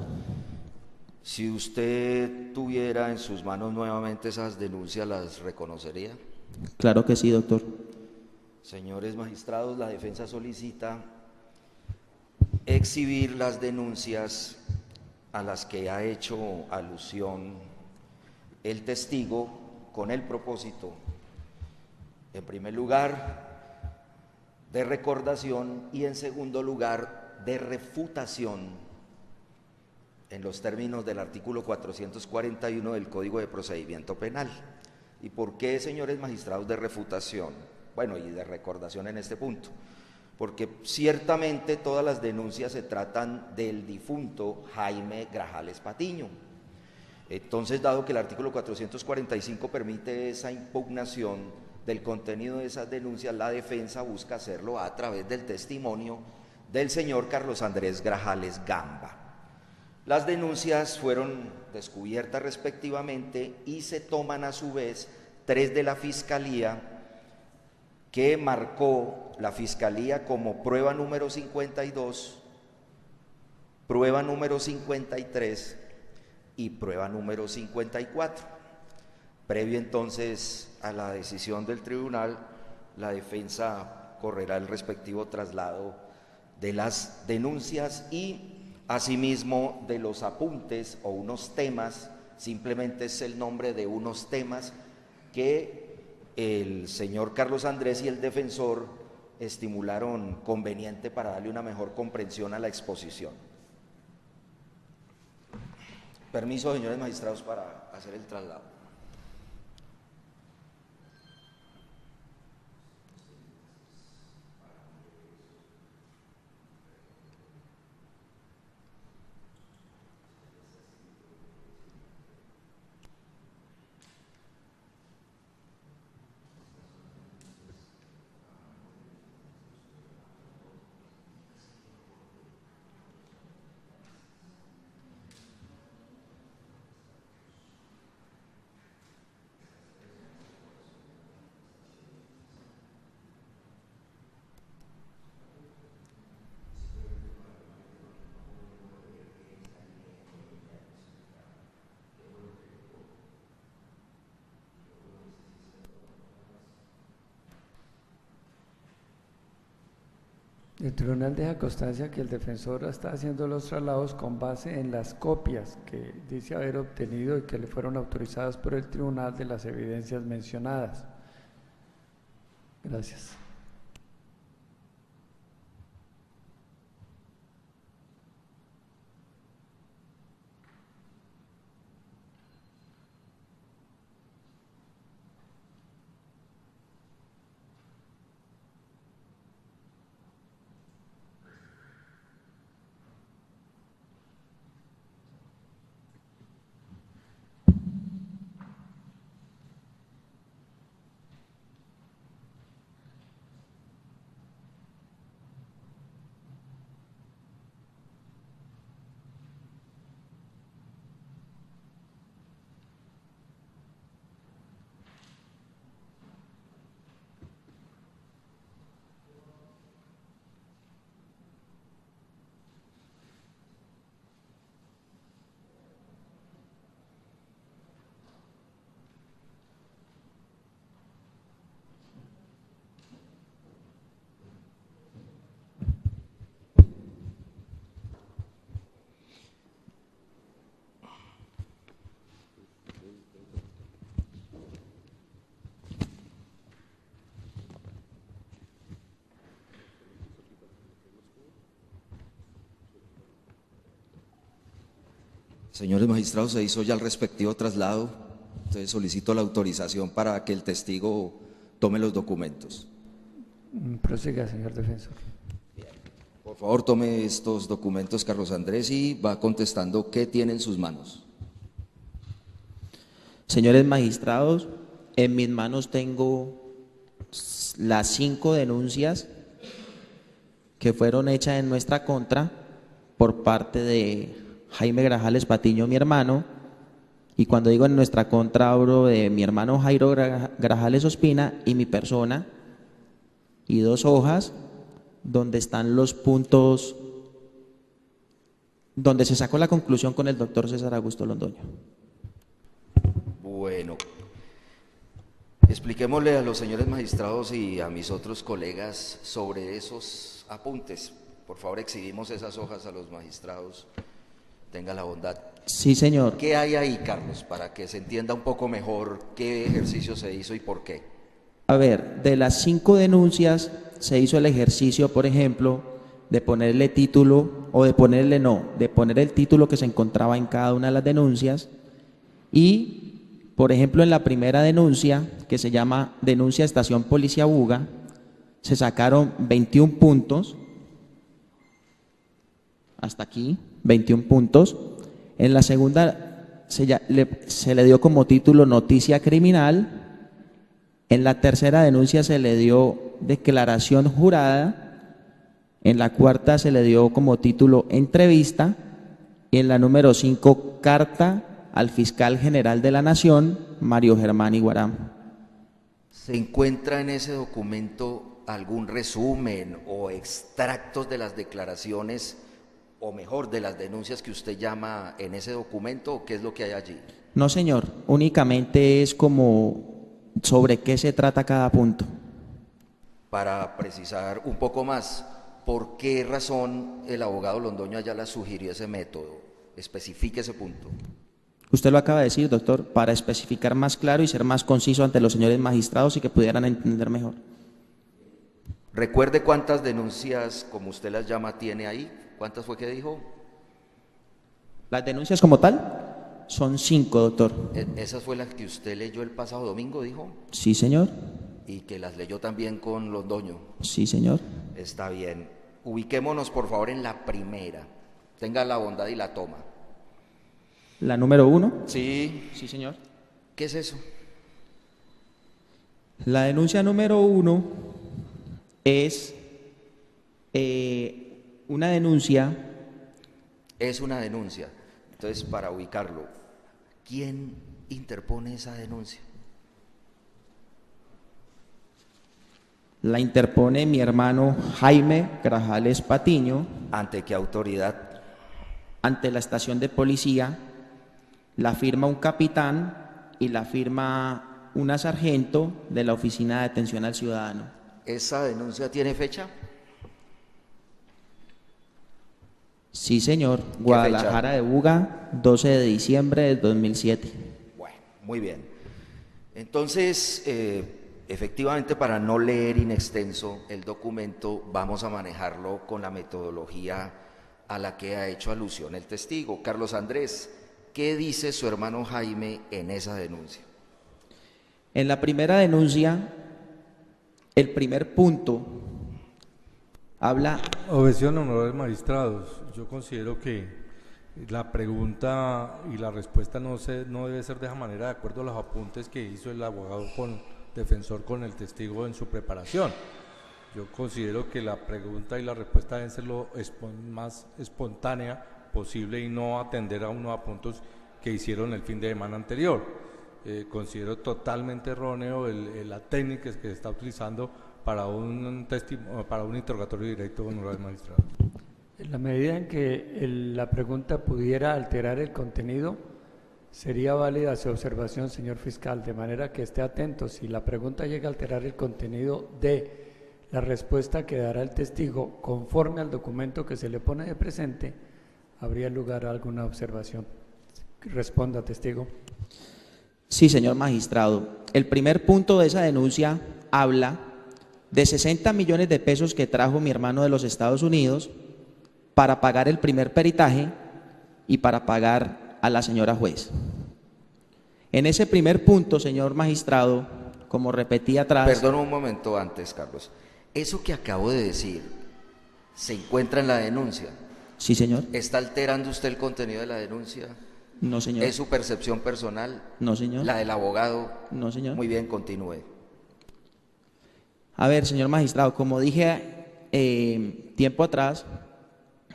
Si usted tuviera en sus manos nuevamente esas denuncias, ¿las reconocería? Claro que sí, doctor. Señores magistrados, la defensa solicita exhibir las denuncias a las que ha hecho alusión el testigo con el propósito, en primer lugar, de recordación y en segundo lugar, de refutación en los términos del artículo 441 del Código de Procedimiento Penal. ¿Y por qué, señores magistrados, de refutación? Bueno, y de recordación en este punto. Porque ciertamente todas las denuncias se tratan del difunto Jaime Grajales Patiño. Entonces, dado que el artículo 445 permite esa impugnación del contenido de esas denuncias, la defensa busca hacerlo a través del testimonio del señor Carlos Andrés Grajales Gamba. Las denuncias fueron descubiertas respectivamente y se toman a su vez 3 de la Fiscalía, que marcó la Fiscalía como prueba número 52, prueba número 53 y prueba número 54. Previo entonces a la decisión del tribunal, la defensa correrá el respectivo traslado de las denuncias y asimismo de los apuntes o unos temas, simplemente es el nombre de unos temas que el señor Carlos Andrés y el defensor estimularon conveniente para darle una mejor comprensión a la exposición. Permiso, señores magistrados, para hacer el traslado. El tribunal deja constancia que el defensor está haciendo los traslados con base en las copias que dice haber obtenido y que le fueron autorizadas por el tribunal de las evidencias mencionadas. Gracias. Señores magistrados, se hizo ya el respectivo traslado, entonces solicito la autorización para que el testigo Tome los documentos. Prosiga, señor defensor. Por favor, tome estos documentos, Carlos Andrés, y va contestando qué tiene en sus manos. Señores magistrados, en mis manos tengo las 5 denuncias que fueron hechas en nuestra contra por parte de Jaime Grajales Patiño, mi hermano, y cuando digo en nuestra contra hablo de mi hermano Jairo Grajales Ospina y mi persona, y 2 hojas donde están los puntos donde se sacó la conclusión con el doctor César Augusto Londoño. Bueno, expliquémosle a los señores magistrados y a mis otros colegas sobre esos apuntes. Por favor, exhibimos esas hojas a los magistrados. Tenga la bondad. Sí, señor. ¿Qué hay ahí, Carlos, para que se entienda un poco mejor qué ejercicio se hizo y por qué? A ver, de las 5 denuncias se hizo el ejercicio, por ejemplo, de ponerle título o de ponerle de poner el título que se encontraba en cada una de las denuncias y, por ejemplo, en la primera denuncia, que se llama Denuncia Estación Policía Buga, se sacaron 21 puntos, hasta aquí, 21 puntos. En la segunda se le dio como título Noticia Criminal. En la tercera denuncia se le dio Declaración Jurada. En la cuarta se le dio como título Entrevista. Y en la número 5, Carta al Fiscal General de la Nación, Mario Germán Iguarán. ¿Se encuentra en ese documento algún resumen o extractos de las declaraciones, o mejor, de las denuncias que usted llama en ese documento, o qué es lo que hay allí? No, señor, únicamente es como sobre qué se trata cada punto. Para precisar un poco más, ¿por qué razón el abogado Londoño Ayala sugirió ese método? Especifique ese punto. Usted lo acaba de decir, doctor, para especificar más claro y ser más conciso ante los señores magistrados y que pudieran entender mejor. Recuerde cuántas denuncias, como usted las llama, tiene ahí. ¿Cuántas fue que dijo? Las denuncias como tal son 5, doctor. ¿Esa fue la que usted leyó el pasado domingo, dijo? Sí, señor. Y que las leyó también con Londoño. Sí, señor. Está bien. Ubiquémonos, por favor, en la primera. Tenga la bondad y la toma. ¿La número 1? Sí. Sí, señor. ¿Qué es eso? La denuncia número 1 es una denuncia. Es una denuncia. Entonces, para ubicarlo, ¿quién interpone esa denuncia? La interpone mi hermano Jaime Grajales Patiño. ¿Ante qué autoridad? Ante la estación de policía. La firma un capitán y la firma una sargento de la Oficina de Atención al Ciudadano. ¿Esa denuncia tiene fecha? Sí, señor. Guadalajara de Buga, 12 de diciembre del 2007. Bueno, muy bien. Entonces, efectivamente, para no leer in extenso el documento, vamos a manejarlo con la metodología a la que ha hecho alusión el testigo. Carlos Andrés, ¿qué dice su hermano Jaime en esa denuncia? En la primera denuncia, el primer punto habla... Objeción, honorables magistrados. Yo considero que la pregunta y la respuesta no debe ser de esa manera, de acuerdo a los apuntes que hizo el abogado defensor con el testigo en su preparación. Yo considero que la pregunta y la respuesta deben ser lo más espontánea posible y no atender a unos apuntes que hicieron el fin de semana anterior. Considero totalmente erróneo la técnica que se está utilizando para un interrogatorio directo, honorable magistrado. En la medida en que la pregunta pudiera alterar el contenido, sería válida su observación, señor fiscal, de manera que esté atento. Si la pregunta llega a alterar el contenido de la respuesta que dará el testigo conforme al documento que se le pone de presente, habría lugar a alguna observación. Responda, testigo. Sí, señor magistrado. El primer punto de esa denuncia habla de 60 millones de pesos que trajo mi hermano de los Estados Unidos para pagar el primer peritaje y para pagar a la señora juez. En ese primer punto, señor magistrado, como repetí atrás. Perdón un momento antes, Carlos. Eso que acabo de decir se encuentra en la denuncia. Sí, señor. ¿Está alterando usted el contenido de la denuncia? No, señor. ¿Es su percepción personal? No, señor. ¿La del abogado? No, señor. Muy bien, continúe. A ver, señor magistrado, como dije tiempo atrás,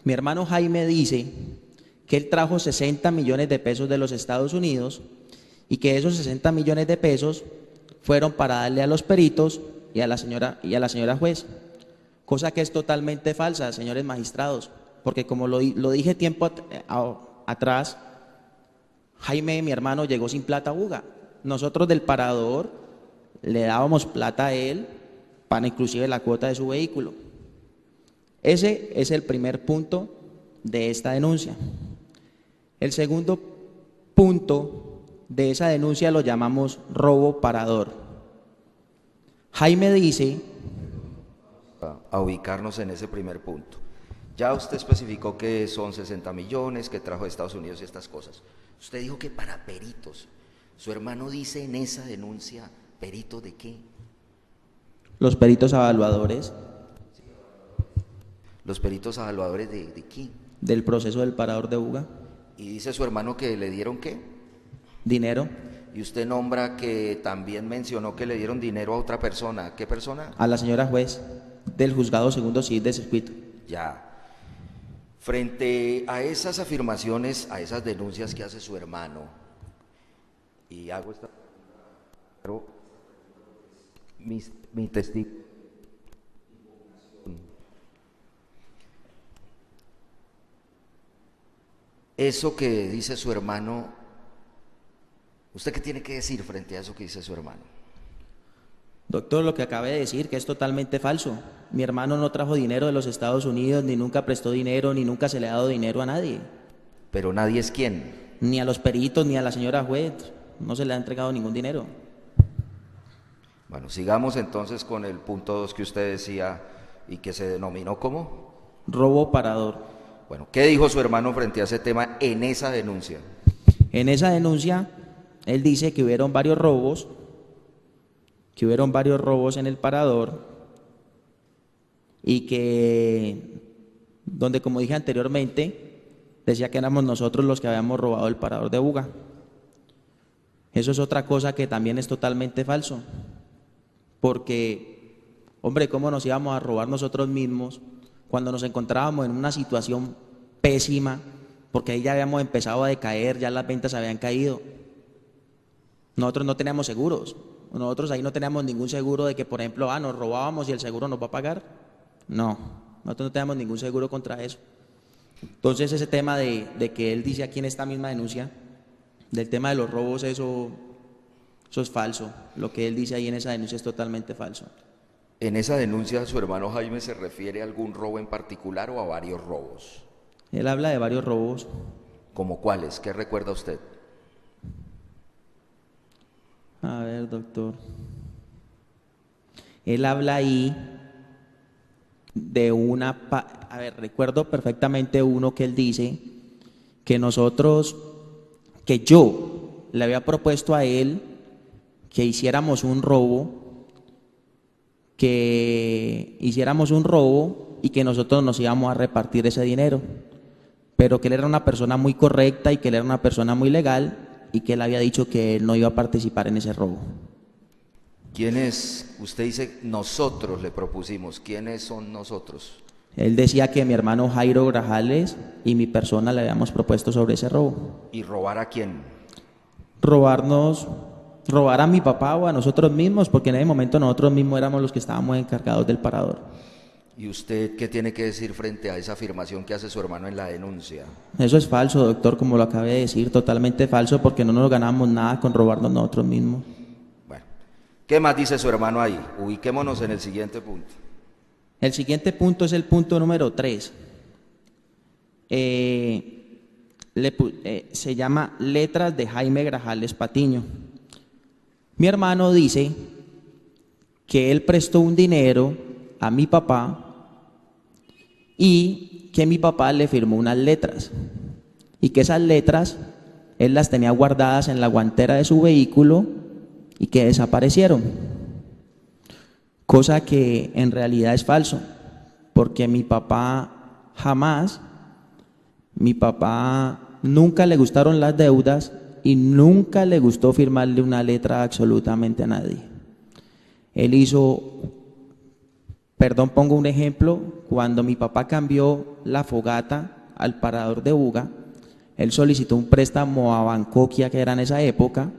mi hermano Jaime dice que él trajo 60 millones de pesos de los Estados Unidos y que esos 60 millones de pesos fueron para darle a los peritos y a la señora juez, cosa que es totalmente falsa, señores magistrados, porque como lo dije tiempo atrás, Jaime, mi hermano, llegó sin plata a Buga. Nosotros del parador le dábamos plata a él para inclusive la cuota de su vehículo. Ese es el primer punto de esta denuncia. El segundo punto de esa denuncia lo llamamos robo parador. Jaime dice... A ubicarnos en ese primer punto. Ya usted especificó que son 60 millones, que trajo de Estados Unidos y estas cosas. Usted dijo que para peritos. Su hermano dice en esa denuncia, ¿peritos de qué? Los peritos evaluadores. ¿Los peritos evaluadores de qué? Del proceso del parador de Buga. ¿Y dice su hermano que le dieron qué? Dinero. Y usted nombra que también mencionó que le dieron dinero a otra persona. ¿Qué persona? A la señora juez del juzgado segundo civil de circuito. Ya. Frente a esas afirmaciones, a esas denuncias que hace su hermano, y hago esta... Mi testigo... Eso que dice su hermano, ¿usted qué tiene que decir frente a eso que dice su hermano? Doctor, lo que acabé de decir, que es totalmente falso. Mi hermano no trajo dinero de los Estados Unidos, ni nunca prestó dinero, ni nunca se le ha dado dinero a nadie. Pero nadie es quién. Ni a los peritos, ni a la señora juez. No se le ha entregado ningún dinero. Bueno, sigamos entonces con el punto 2 que usted decía y que se denominó ¿cómo? Robo parador. Bueno, ¿qué dijo su hermano frente a ese tema en esa denuncia? En esa denuncia, él dice que hubieron varios robos en el parador y que, donde como dije anteriormente, decía que éramos nosotros los que habíamos robado el parador de Buga. Eso es otra cosa que también es totalmente falso, porque, hombre, ¿cómo nos íbamos a robar nosotros mismos cuando nos encontrábamos en una situación pésima? Porque ahí ya habíamos empezado a decaer, ya las ventas habían caído. Nosotros no teníamos seguros. Nosotros ahí no teníamos ningún seguro de que, por ejemplo, nos robábamos y el seguro nos va a pagar. No, nosotros no teníamos ningún seguro contra eso. Entonces ese tema de que él dice aquí en esta misma denuncia, del tema de los robos, eso es falso. Lo que él dice ahí en esa denuncia es totalmente falso. ¿En esa denuncia su hermano Jaime se refiere a algún robo en particular o a varios robos? Él habla de varios robos. ¿Cómo cuáles? ¿Qué recuerda usted? A ver, doctor. Él habla ahí de a ver, recuerdo perfectamente uno que él dice que yo le había propuesto a él que hiciéramos un robo y que nosotros nos íbamos a repartir ese dinero, pero que él era una persona muy correcta y que él era una persona muy legal y que él había dicho que él no iba a participar en ese robo. ¿Quiénes? Usted dice nosotros le propusimos. ¿Quiénes son nosotros? Él decía que mi hermano Jairo Grajales y mi persona le habíamos propuesto sobre ese robo. ¿Y robar a quién? Robar a mi papá o a nosotros mismos, porque en ese momento nosotros mismos éramos los que estábamos encargados del parador. ¿Y usted qué tiene que decir frente a esa afirmación que hace su hermano en la denuncia? Eso es falso, doctor, como lo acabé de decir, totalmente falso, porque no nos ganamos nada con robarnos nosotros mismos. Bueno, ¿qué más dice su hermano ahí? Ubiquémonos en el siguiente punto. El siguiente punto es el punto número 3. Se llama Letras de Jaime Grajales Patiño. Mi hermano dice que él prestó un dinero a mi papá y que mi papá le firmó unas letras y que esas letras él las tenía guardadas en la guantera de su vehículo y que desaparecieron. cosa que en realidad es falso, porque mi papá nunca le gustaron las deudas y nunca le gustó firmarle una letra absolutamente a nadie. Él hizo, perdón, pongo un ejemplo, cuando mi papá cambió la fogata al parador de Buga, él solicitó un préstamo a Bancoquia, que era en esa época,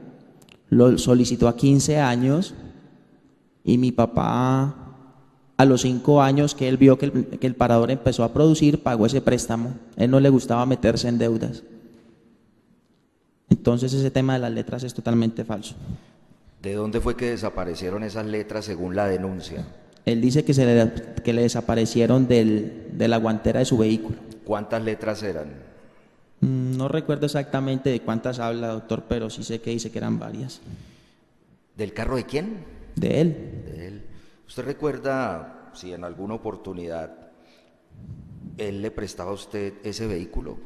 lo solicitó a 15 años y mi papá, a los 5 años que él vio que el parador empezó a producir, pagó ese préstamo. Él no le gustaba meterse en deudas. Entonces ese tema de las letras es totalmente falso. ¿De dónde fue que desaparecieron esas letras según la denuncia? Él dice que le desaparecieron de la guantera de su vehículo. ¿Cuántas letras eran? No recuerdo exactamente de cuántas habla, doctor, pero sí sé que dice que eran varias. ¿Del carro de quién? De él. De él. ¿Usted recuerda si en alguna oportunidad él le prestaba a usted ese vehículo?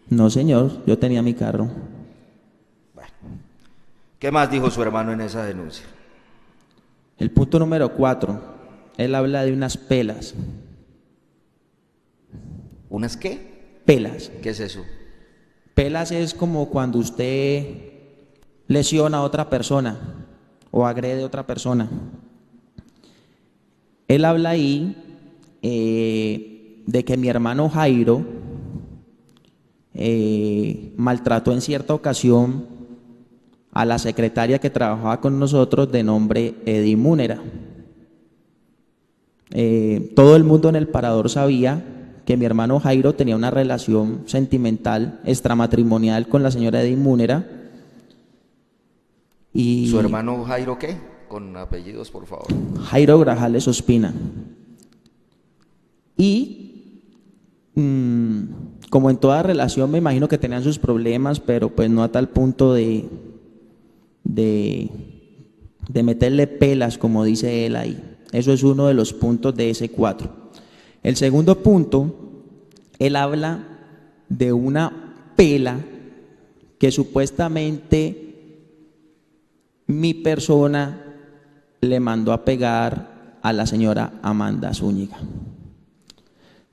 No, señor, yo tenía mi carro. Bueno, ¿qué más dijo su hermano en esa denuncia? El punto número 4, él habla de unas pelas. ¿Unas qué? Pelas. ¿Qué es eso? Pelas es como cuando usted lesiona a otra persona o agrede a otra persona. Él habla ahí de que mi hermano Jairo maltrató en cierta ocasión a la secretaria que trabajaba con nosotros de nombre Edith Múnera. Todo el mundo en el parador sabía que mi hermano Jairo tenía una relación sentimental, extramatrimonial con la señora Edith Múnera. Y ¿Su hermano Jairo qué? Con apellidos, por favor. Jairo Grajales Ospina. Y como en toda relación me imagino que tenían sus problemas, pero pues no a tal punto de meterle pelas, como dice él ahí. Eso es uno de los puntos de ese 4. El segundo punto, él habla de una pela que supuestamente mi persona le mandó a pegar a la señora Amanda Zúñiga.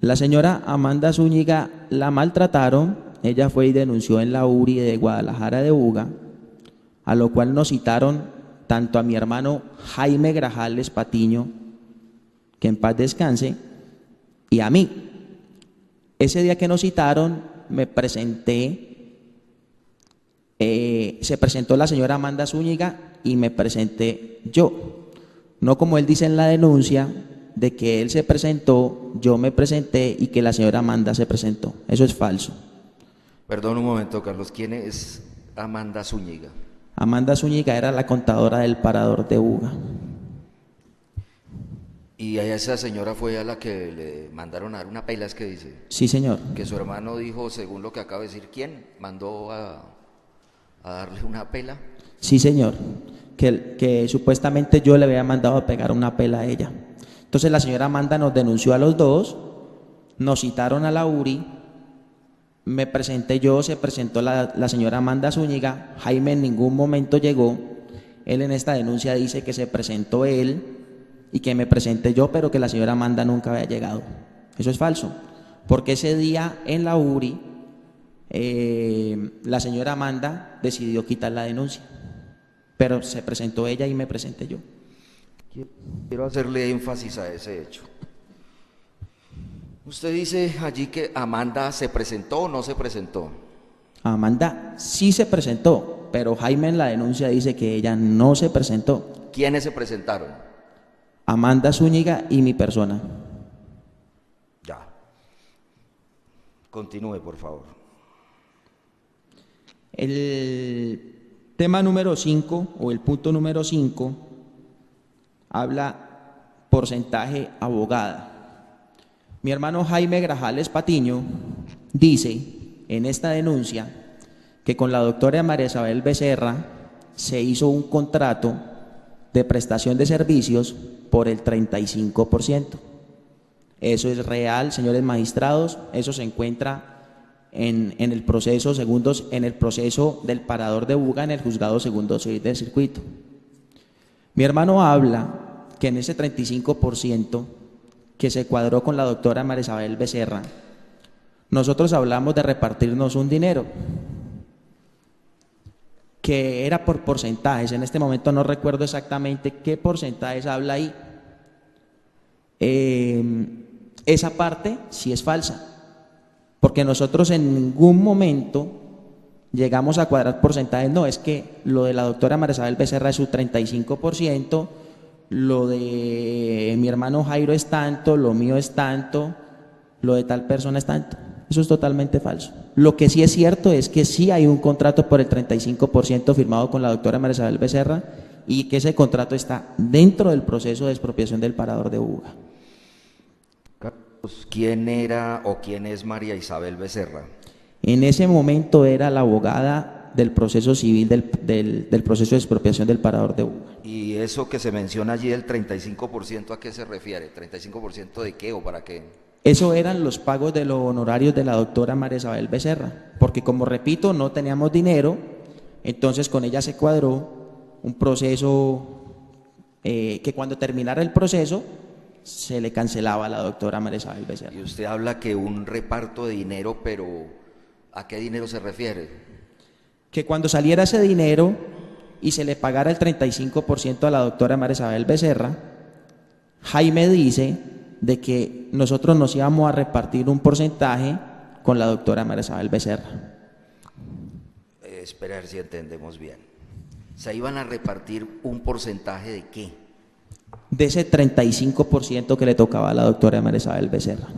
La señora Amanda Zúñiga la maltrataron, ella fue y denunció en la URI de Guadalajara de Buga, a lo cual nos citaron tanto a mi hermano Jaime Grajales Patiño, que en paz descanse, y a mí. Ese día que nos citaron me presenté, se presentó la señora Amanda Zúñiga y me presenté yo. No como él dice en la denuncia, de que él se presentó, yo me presenté y que la señora Amanda se presentó. Eso es falso. Perdón un momento, Carlos. ¿Quién es Amanda Zúñiga? Amanda Zúñiga era la contadora del parador de Buga. ¿Y a esa señora fue a la que le mandaron a dar una pela, es que dice? Sí, señor. Que su hermano dijo, según lo que acaba de decir, ¿quién mandó a darle una pela? Sí, señor. Que supuestamente yo le había mandado a pegar una pela a ella. Entonces la señora Amanda nos denunció a los dos, nos citaron a la URI, me presenté yo, se presentó la señora Amanda Zúñiga, Jaime en ningún momento llegó, él en esta denuncia dice que se presentó él y que me presenté yo, pero que la señora Amanda nunca había llegado. Eso es falso, porque ese día en la URI la señora Amanda decidió quitar la denuncia, pero se presentó ella y me presenté yo. Quiero hacerle énfasis a ese hecho. Usted dice allí que Amanda se presentó o no se presentó. Amanda sí se presentó, pero Jaime en la denuncia dice que ella no se presentó. ¿Quiénes se presentaron? Amanda Zúñiga y mi persona. Ya. Continúe, por favor. El tema número 5 o el punto número 5 habla porcentaje abogada. Mi hermano Jaime Grajales Patiño dice en esta denuncia que con la doctora María Isabel Becerra se hizo un contrato de prestación de servicios por el 35%. Eso es real, señores magistrados, eso se encuentra en el proceso en el proceso del parador de Buga en el juzgado segundo del circuito. Mi hermano habla que en ese 35% que se cuadró con la doctora María Isabel Becerra, nosotros hablamos de repartirnos un dinero que era por porcentajes. En este momento no recuerdo exactamente qué porcentajes habla ahí. Esa parte sí es falsa, porque nosotros en ningún momento llegamos a cuadrar porcentajes. No, es que lo de la doctora María Isabel Becerra es su 35%, lo de mi hermano Jairo es tanto, lo mío es tanto, lo de tal persona es tanto. Eso es totalmente falso. Lo que sí es cierto es que sí hay un contrato por el 35% firmado con la doctora María Isabel Becerra y que ese contrato está dentro del proceso de expropiación del parador de Buga. Carlos, ¿quién era o quién es María Isabel Becerra? En ese momento era la abogada del proceso civil del proceso de expropiación del parador de Buga. ¿Y eso que se menciona allí del 35%, a qué se refiere? ¿35% de qué o para qué? Eso eran los pagos de los honorarios de la doctora María Isabel Becerra, porque como repito, no teníamos dinero, entonces con ella se cuadró un proceso que cuando terminara el proceso se le cancelaba a la doctora María Isabel Becerra. Y usted habla que un reparto de dinero, pero ¿a qué dinero se refiere? Que cuando saliera ese dinero y se le pagara el 35% a la doctora María Isabel Becerra, Jaime dice de que nosotros nos íbamos a repartir un porcentaje con la doctora María Isabel Becerra. Espera a ver si entendemos bien. ¿Se iban a repartir un porcentaje de qué? De ese 35% que le tocaba a la doctora María Isabel Becerra.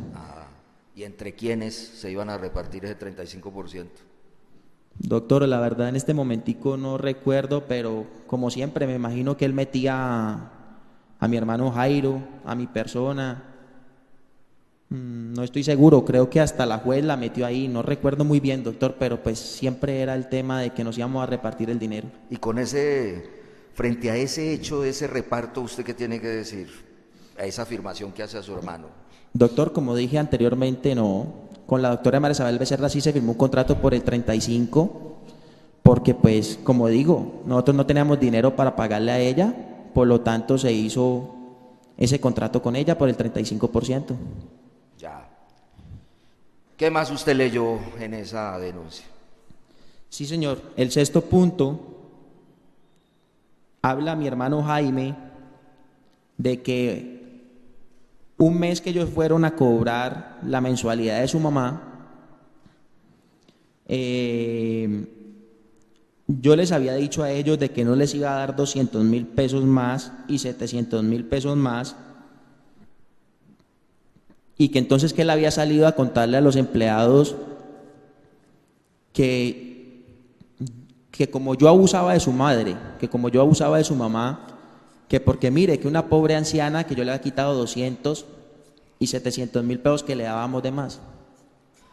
¿Y entre quiénes se iban a repartir ese 35%? Doctor, la verdad en este momentico no recuerdo, pero como siempre me imagino que él metía a mi hermano Jairo, a mi persona. No estoy seguro, creo que hasta la juez la metió ahí, no recuerdo muy bien, doctor, pero pues siempre era el tema de que nos íbamos a repartir el dinero. Y frente a ese hecho, ese reparto, ¿usted qué tiene que decir? A esa afirmación que hace a su hermano. Doctor, como dije anteriormente, no. Con la doctora María Isabel Becerra sí se firmó un contrato por el 35%, porque pues, como digo, nosotros no teníamos dinero para pagarle a ella, por lo tanto se hizo ese contrato con ella por el 35%. Ya. ¿Qué más usted leyó en esa denuncia? Sí, señor. El sexto punto habla mi hermano Jaime de que un mes que ellos fueron a cobrar la mensualidad de su mamá, yo les había dicho a ellos de que no les iba a dar 200.000 pesos más y 700.000 pesos más, y que entonces que él había salido a contarle a los empleados que como yo abusaba de su madre, que como yo abusaba de su mamá, que porque mire que una pobre anciana que yo le había quitado 200 y 700.000 pesos que le dábamos de más.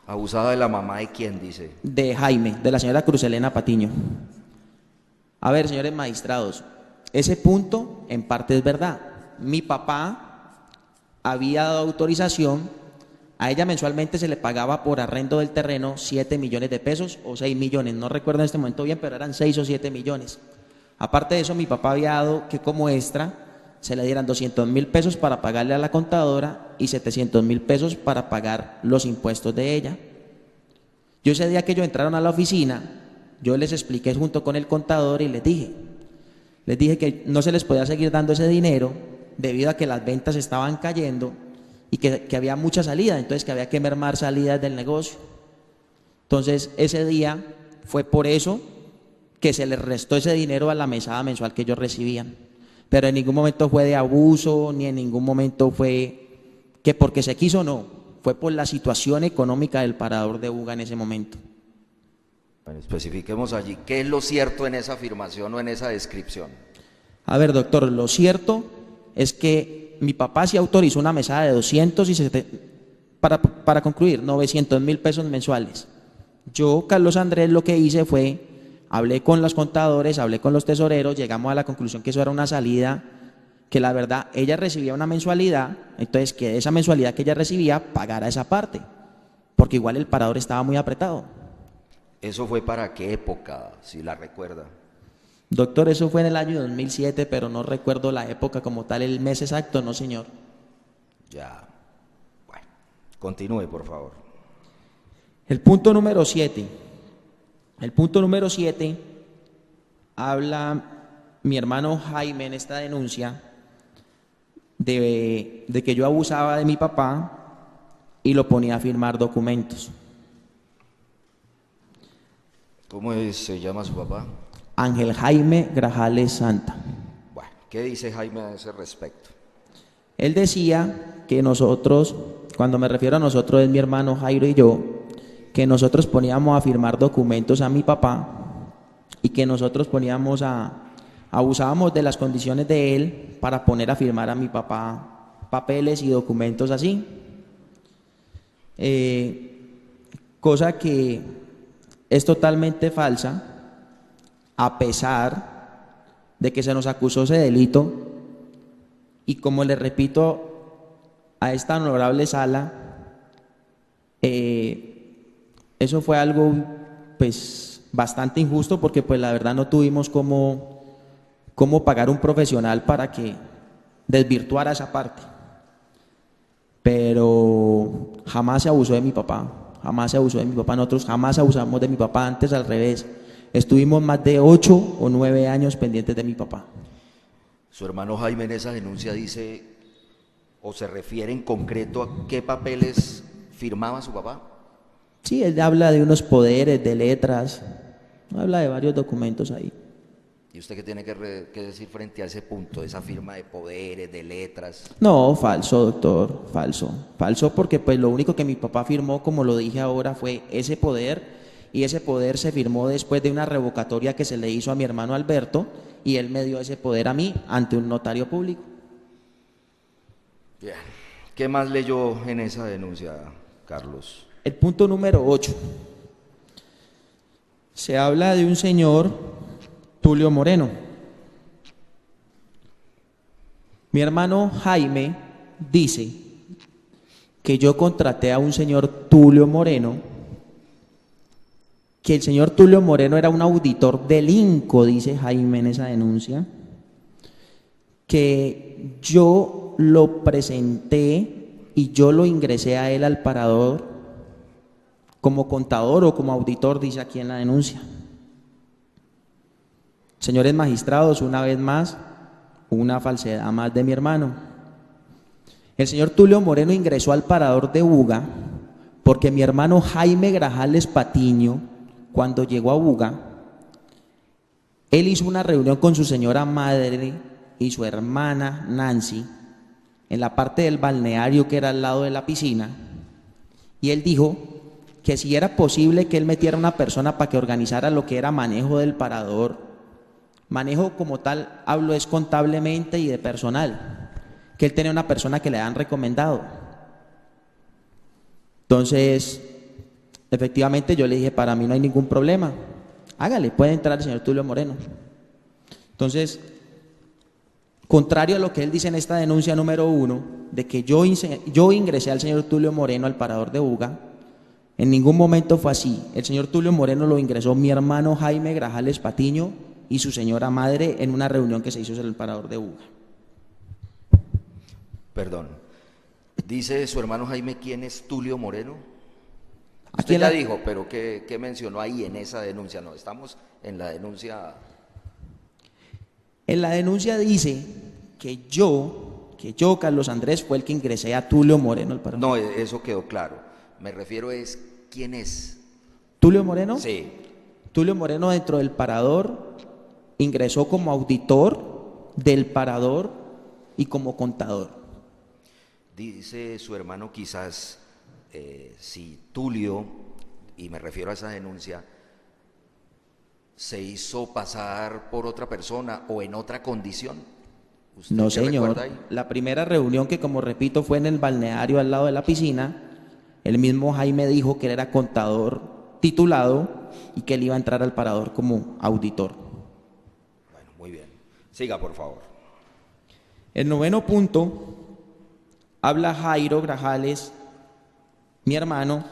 ¿Abusaba de la mamá de quién, dice? De Jaime, de la señora Cruzelena Patiño. A ver, señores magistrados, ese punto en parte es verdad. Mi papá había dado autorización, a ella mensualmente se le pagaba por arrendo del terreno 7 millones de pesos o 6 millones, no recuerdo en este momento bien, pero eran 6 o 7 millones. Aparte de eso, mi papá había dado que como extra se le dieran 200.000 pesos para pagarle a la contadora y 700.000 pesos para pagar los impuestos de ella. Yo ese día que ellos entraron a la oficina, yo les expliqué junto con el contador y les dije que no se les podía seguir dando ese dinero debido a que las ventas estaban cayendo y que había mucha salida, entonces que había que mermar salidas del negocio. Entonces ese día fue por eso que se les restó ese dinero a la mesada mensual que ellos recibían, pero en ningún momento fue de abuso, ni en ningún momento fue que porque se quiso, no, fue por la situación económica del parador de Buga en ese momento. Bueno, especifiquemos allí, ¿qué es lo cierto en esa afirmación o en esa descripción? A ver, doctor, lo cierto es que mi papá sí autorizó una mesada de 200 y para concluir, 900.000 pesos mensuales. Yo, Carlos Andrés, lo que hice fue, hablé con los contadores, hablé con los tesoreros, llegamos a la conclusión que eso era una salida, que la verdad, ella recibía una mensualidad, entonces que de esa mensualidad que ella recibía, pagara esa parte, porque igual el parador estaba muy apretado. ¿Eso fue para qué época, si la recuerda? Doctor, eso fue en el año 2007, pero no recuerdo la época como tal, el mes exacto, no señor. Ya. Bueno, continúe, por favor. El punto número 7. El punto número 7 habla mi hermano Jaime en esta denuncia de que yo abusaba de mi papá y lo ponía a firmar documentos. ¿Cómo se llama su papá? Ángel Jaime Grajales Santa. Bueno, ¿qué dice Jaime a ese respecto? Él decía que nosotros, cuando me refiero a nosotros es mi hermano Jairo y yo, que nosotros poníamos a firmar documentos a mi papá y que nosotros abusábamos de las condiciones de él para poner a firmar a mi papá papeles y documentos así. Cosa que es totalmente falsa, a pesar de que se nos acusó ese delito, y como le repito a esta honorable sala, eso fue algo pues bastante injusto, porque pues la verdad no tuvimos cómo pagar un profesional para que desvirtuara esa parte, pero jamás se abusó de mi papá, jamás se abusó de mi papá. Nosotros jamás abusamos de mi papá, antes al revés. Estuvimos más de 8 o 9 años pendientes de mi papá. Su hermano Jaime en esa denuncia dice, o se refiere en concreto a qué papeles firmaba su papá. Sí, él habla de unos poderes, de letras, habla de varios documentos ahí. ¿Y usted qué tiene que decir frente a ese punto, esa firma de poderes, de letras? No, falso, doctor, falso. Falso porque pues lo único que mi papá firmó, como lo dije ahora, fue ese poder, y ese poder se firmó después de una revocatoria que se le hizo a mi hermano Alberto, y él me dio ese poder a mí ante un notario público. Bien. ¿Qué más leyó en esa denuncia, Carlos? El punto número 8. Se habla de un señor, Tulio Moreno. Mi hermano Jaime dice que yo contraté a un señor Tulio Moreno, que el señor Tulio Moreno era un auditor del INCO, dice Jaime en esa denuncia, que yo lo presenté y yo lo ingresé a él al parador como contador o como auditor, dice aquí en la denuncia. Señores magistrados, una vez más, una falsedad más de mi hermano. El señor Tulio Moreno ingresó al parador de Buga porque mi hermano Jaime Grajales Patiño, cuando llegó a Buga, él hizo una reunión con su señora madre y su hermana Nancy en la parte del balneario que era al lado de la piscina, y él dijo que si era posible que él metiera una persona para que organizara lo que era manejo del parador. Manejo como tal, hablo es contablemente y de personal, que él tenía una persona que le han recomendado. Entonces, efectivamente yo le dije, para mí no hay ningún problema, hágale, puede entrar el señor Tulio Moreno. Entonces, contrario a lo que él dice en esta denuncia número 1, de que yo ingresé al señor Tulio Moreno al parador de Buga, en ningún momento fue así. El señor Tulio Moreno lo ingresó mi hermano Jaime Grajales Patiño y su señora madre en una reunión que se hizo en el parador de Buga. Perdón, dice su hermano Jaime, ¿quién es Tulio Moreno? Aquí Usted ya dijo, pero ¿qué mencionó ahí en esa denuncia? No, estamos en la denuncia. En la denuncia dice que yo, Carlos Andrés, fue el que ingresé a Tulio Moreno al parador. No, eso quedó claro. Me refiero es, ¿quién es? ¿Tulio Moreno? Sí. Tulio Moreno dentro del parador ingresó como auditor del parador y como contador. Dice su hermano quizás, si Tulio, y me refiero a esa denuncia, se hizo pasar por otra persona o en otra condición. No, señor. La primera reunión, que como repito fue en el balneario al lado de la piscina, el mismo Jaime dijo que él era contador titulado y que él iba a entrar al parador como auditor. Bueno, muy bien. Siga, por favor. El 9º punto habla Jairo Grajales, mi hermano,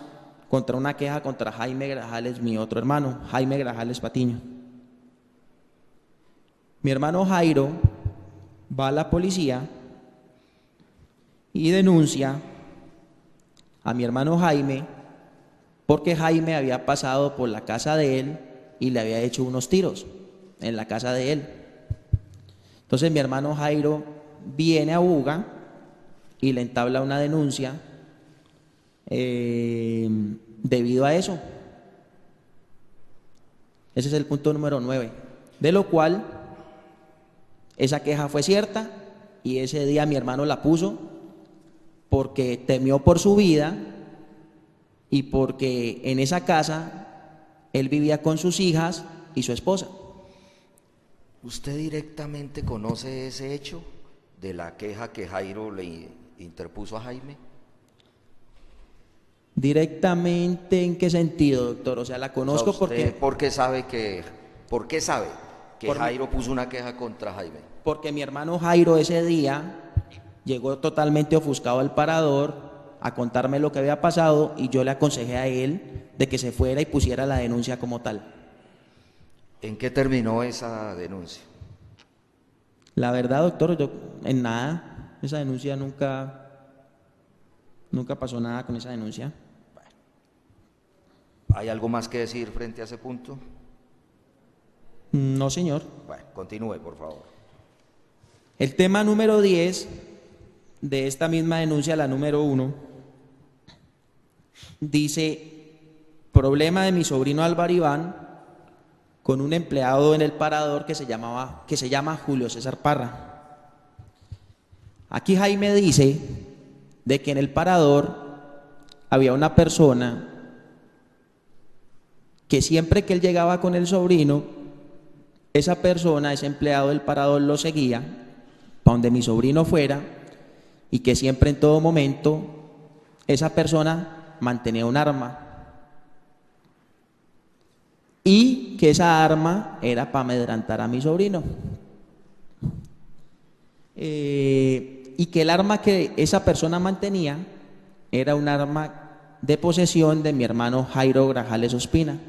contra una queja contra Jaime Grajales, mi otro hermano, Jaime Grajales Patiño. Mi hermano Jairo va a la policía y denuncia a mi hermano Jaime porque Jaime había pasado por la casa de él y le había hecho unos tiros en la casa de él. Entonces mi hermano Jairo viene a Buga y le entabla una denuncia debido a eso. Ese es el punto número 9, de lo cual esa queja fue cierta y ese día mi hermano la puso porque temió por su vida y porque en esa casa él vivía con sus hijas y su esposa. ¿Usted directamente conoce ese hecho de la queja que Jairo le interpuso a Jaime? ¿Directamente en qué sentido, doctor? O sea, la conozco porque ¿Por qué sabe que Por- Jairo puso una queja contra Jaime? porque mi hermano Jairo ese día llegó totalmente ofuscado al parador a contarme lo que había pasado y yo le aconsejé a él de que se fuera y pusiera la denuncia como tal. ¿En qué terminó esa denuncia? La verdad, doctor, yo en nada, esa denuncia nunca pasó nada con esa denuncia. ¿Hay algo más que decir frente a ese punto? No, señor. Bueno, continúe, por favor. El tema número 10 de esta misma denuncia, la número 1, dice: problema de mi sobrino Álvaro Iván con un empleado en el parador que se llama Julio César Parra. Aquí Jaime dice de que en el parador había una persona que siempre que él llegaba con el sobrino, esa persona, ese empleado del parador, lo seguía para donde mi sobrino fuera y que siempre en todo momento esa persona mantenía un arma y que esa arma era para amedrentar a mi sobrino. Y que el arma que esa persona mantenía era un arma de posesión de mi hermano Jairo Grajales Ospina.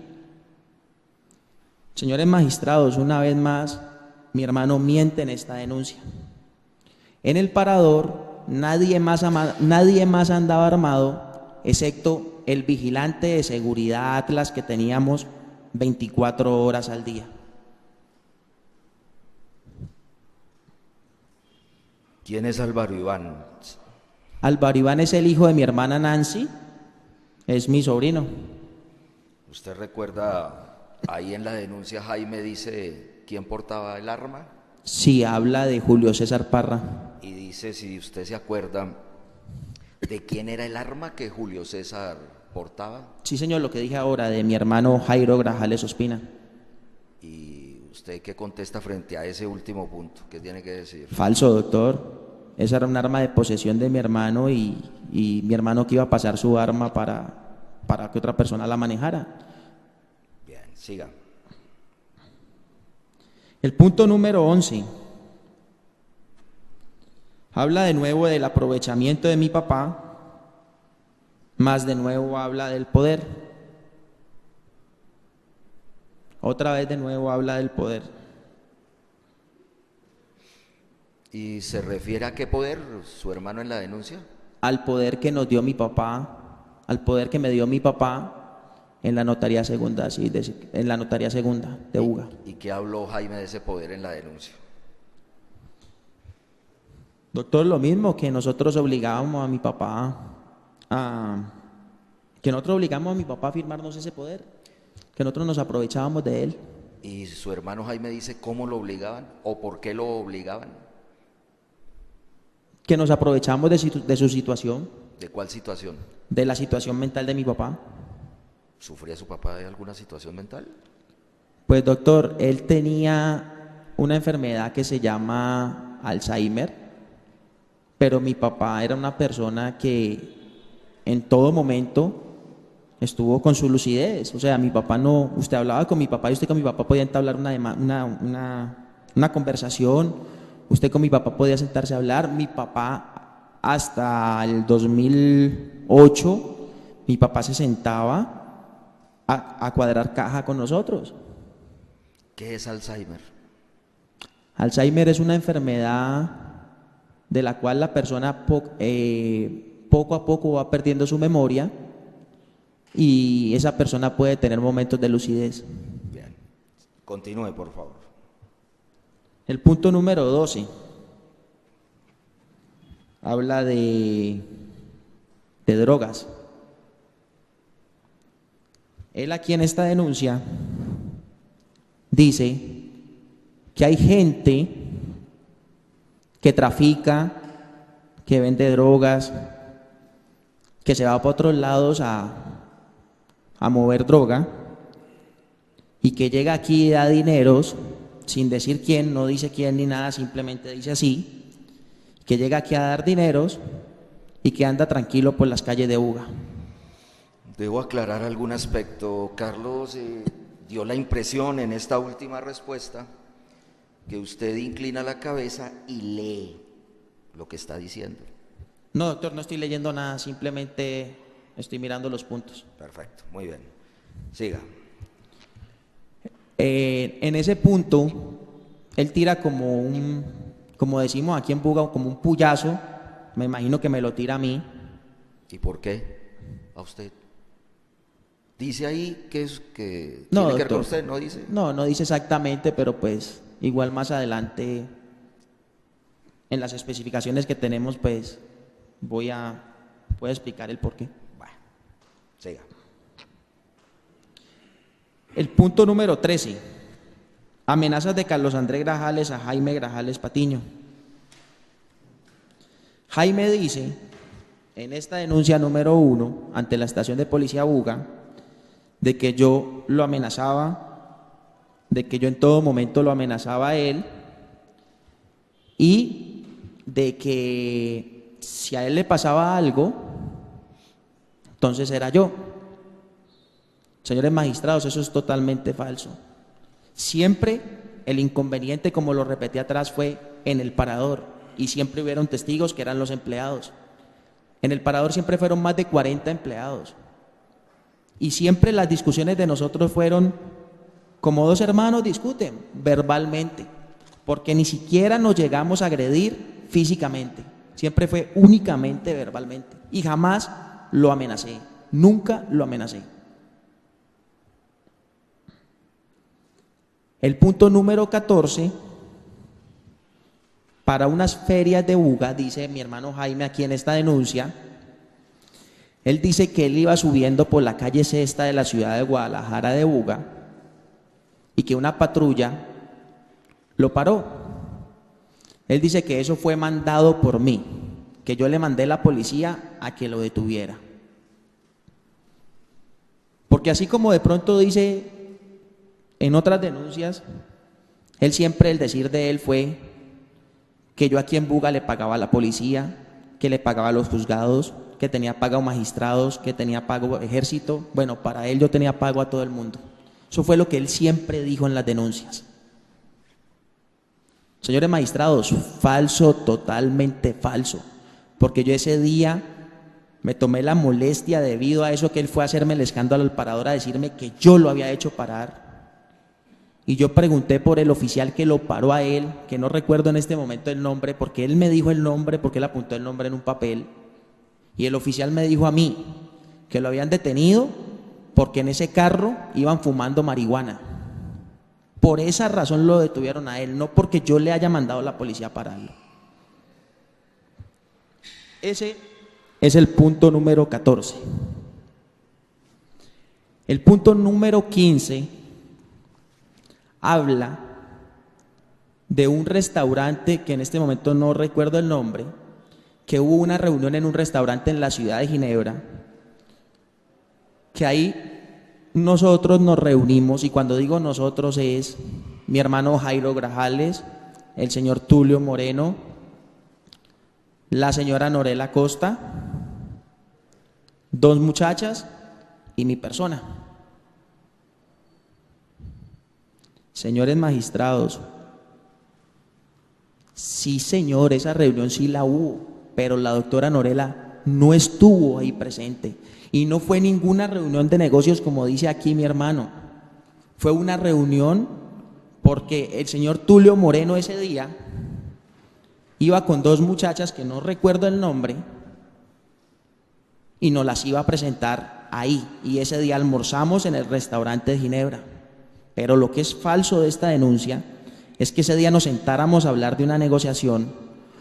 Señores magistrados, una vez más, mi hermano miente en esta denuncia. En el parador nadie más andaba armado, excepto el vigilante de seguridad Atlas que teníamos 24 horas al día. ¿Quién es Álvaro Iván? Álvaro Iván es el hijo de mi hermana Nancy, es mi sobrino. ¿Usted recuerda, ahí en la denuncia Jaime dice quién portaba el arma? Sí, habla de Julio César Parra. Y dice, si usted se acuerda, ¿de quién era el arma que Julio César portaba? Sí, señor, lo que dije ahora, de mi hermano Jairo Grajales Ospina. ¿Y usted qué contesta frente a ese último punto? ¿Qué tiene que decir? Falso, doctor. Esa era un arma de posesión de mi hermano y mi hermano que iba a pasar su arma para que otra persona la manejara. Bien, siga. El punto número 11 habla de nuevo del aprovechamiento de mi papá, más de nuevo habla del poder. Otra vez de nuevo habla del poder. ¿Y se refiere a qué poder su hermano en la denuncia? Al poder que nos dio mi papá, al poder que me dio mi papá en la notaría segunda, sí, en la notaría segunda de Buga. ¿Y qué habló Jaime de ese poder en la denuncia? Doctor, lo mismo que nosotros obligábamos a mi papá a firmarnos ese poder, que nosotros nos aprovechábamos de él. ¿Y su hermano Jaime dice cómo lo obligaban o por qué lo obligaban? Que nos aprovechamos de su situación, ¿De cuál situación? de la situación mental de mi papá. ¿Sufría su papá de alguna situación mental? Pues doctor, él tenía una enfermedad que se llama Alzheimer, pero mi papá era una persona que en todo momento estuvo con su lucidez. O sea, mi papá no, usted hablaba con mi papá y usted con mi papá podía entablar una conversación, usted con mi papá podía sentarse a hablar. Mi papá hasta el 2008, mi papá se sentaba a cuadrar caja con nosotros. ¿Qué es Alzheimer? Alzheimer es una enfermedad de la cual la persona poco a poco va perdiendo su memoria y esa persona puede tener momentos de lucidez. Bien, continúe por favor. El punto número 12 habla de drogas. Él aquí en esta denuncia dice que hay gente que trafica, que vende drogas, que se va para otros lados a mover droga y que llega aquí y da dineros sin decir quién, no dice quién ni nada, simplemente dice así, que llega aquí a dar dineros y que anda tranquilo por las calles de Buga. Debo aclarar algún aspecto. Carlos dio la impresión en esta última respuesta que usted inclina la cabeza y lee lo que está diciendo. No, doctor, no estoy leyendo nada, simplemente estoy mirando los puntos. Perfecto, muy bien. Siga. En ese punto, él tira como decimos aquí en Buga, como un puyazo, me imagino que me lo tira a mí. ¿Y por qué? ¿A usted? ¿Dice ahí que es que No, tiene que ver con doctor. usted? ¿No dice? No dice exactamente, pero pues igual más adelante en las especificaciones que tenemos pues voy a explicar el porqué. Bueno, siga. El punto número 13. Amenazas de Carlos Andrés Grajales a Jaime Grajales Patiño. Jaime dice en esta denuncia número 1 ante la estación de policía Buga de que yo lo amenazaba, de que yo en todo momento lo amenazaba a él y de que si a él le pasaba algo, entonces era yo. Señores magistrados, eso es totalmente falso. Siempre el inconveniente, como lo repetí atrás, fue en el parador y siempre hubieron testigos que eran los empleados. En el parador siempre fueron más de 40 empleados y siempre las discusiones de nosotros fueron como dos hermanos discuten verbalmente, porque ni siquiera nos llegamos a agredir físicamente, siempre fue únicamente verbalmente y jamás lo amenacé, nunca lo amenacé. El punto número 14, para unas ferias de Buga, dice mi hermano Jaime aquí en esta denuncia, él dice que él iba subiendo por la calle Sexta de la ciudad de Guadalajara de Buga y que una patrulla lo paró. Él dice que eso fue mandado por mí, que yo le mandé a la policía a que lo detuviera. Porque así como de pronto dice en otras denuncias, él siempre el decir de él fue que yo aquí en Buga le pagaba a la policía, que le pagaba a los juzgados, que tenía pago magistrados, que tenía pago ejército. Bueno, para él yo tenía pago a todo el mundo. Eso fue lo que él siempre dijo en las denuncias. Señores magistrados, falso, totalmente falso, porque yo ese día me tomé la molestia debido a eso que él fue a hacerme el escándalo al parador, a decirme que yo lo había hecho parar. Y yo pregunté por el oficial que lo paró a él, que no recuerdo en este momento el nombre, porque él me dijo el nombre, porque él apuntó el nombre en un papel. Y el oficial me dijo a mí que lo habían detenido porque en ese carro iban fumando marihuana. Por esa razón lo detuvieron a él, no porque yo le haya mandado a la policía a pararlo. Ese es el punto número 14. El punto número 15 habla de un restaurante que en este momento no recuerdo el nombre, que hubo una reunión en un restaurante en la ciudad de Ginebra, que ahí nosotros nos reunimos, y cuando digo nosotros es mi hermano Jairo Grajales, el señor Tulio Moreno, la señora Norela Costa, dos muchachas y mi persona. Señores magistrados, sí señor, esa reunión sí la hubo, pero la doctora Norela no estuvo ahí presente y no fue ninguna reunión de negocios como dice aquí mi hermano, fue una reunión porque el señor Tulio Moreno ese día iba con dos muchachas que no recuerdo el nombre y nos las iba a presentar ahí, y ese día almorzamos en el restaurante de Ginebra. Pero lo que es falso de esta denuncia es que ese día nos sentáramos a hablar de una negociación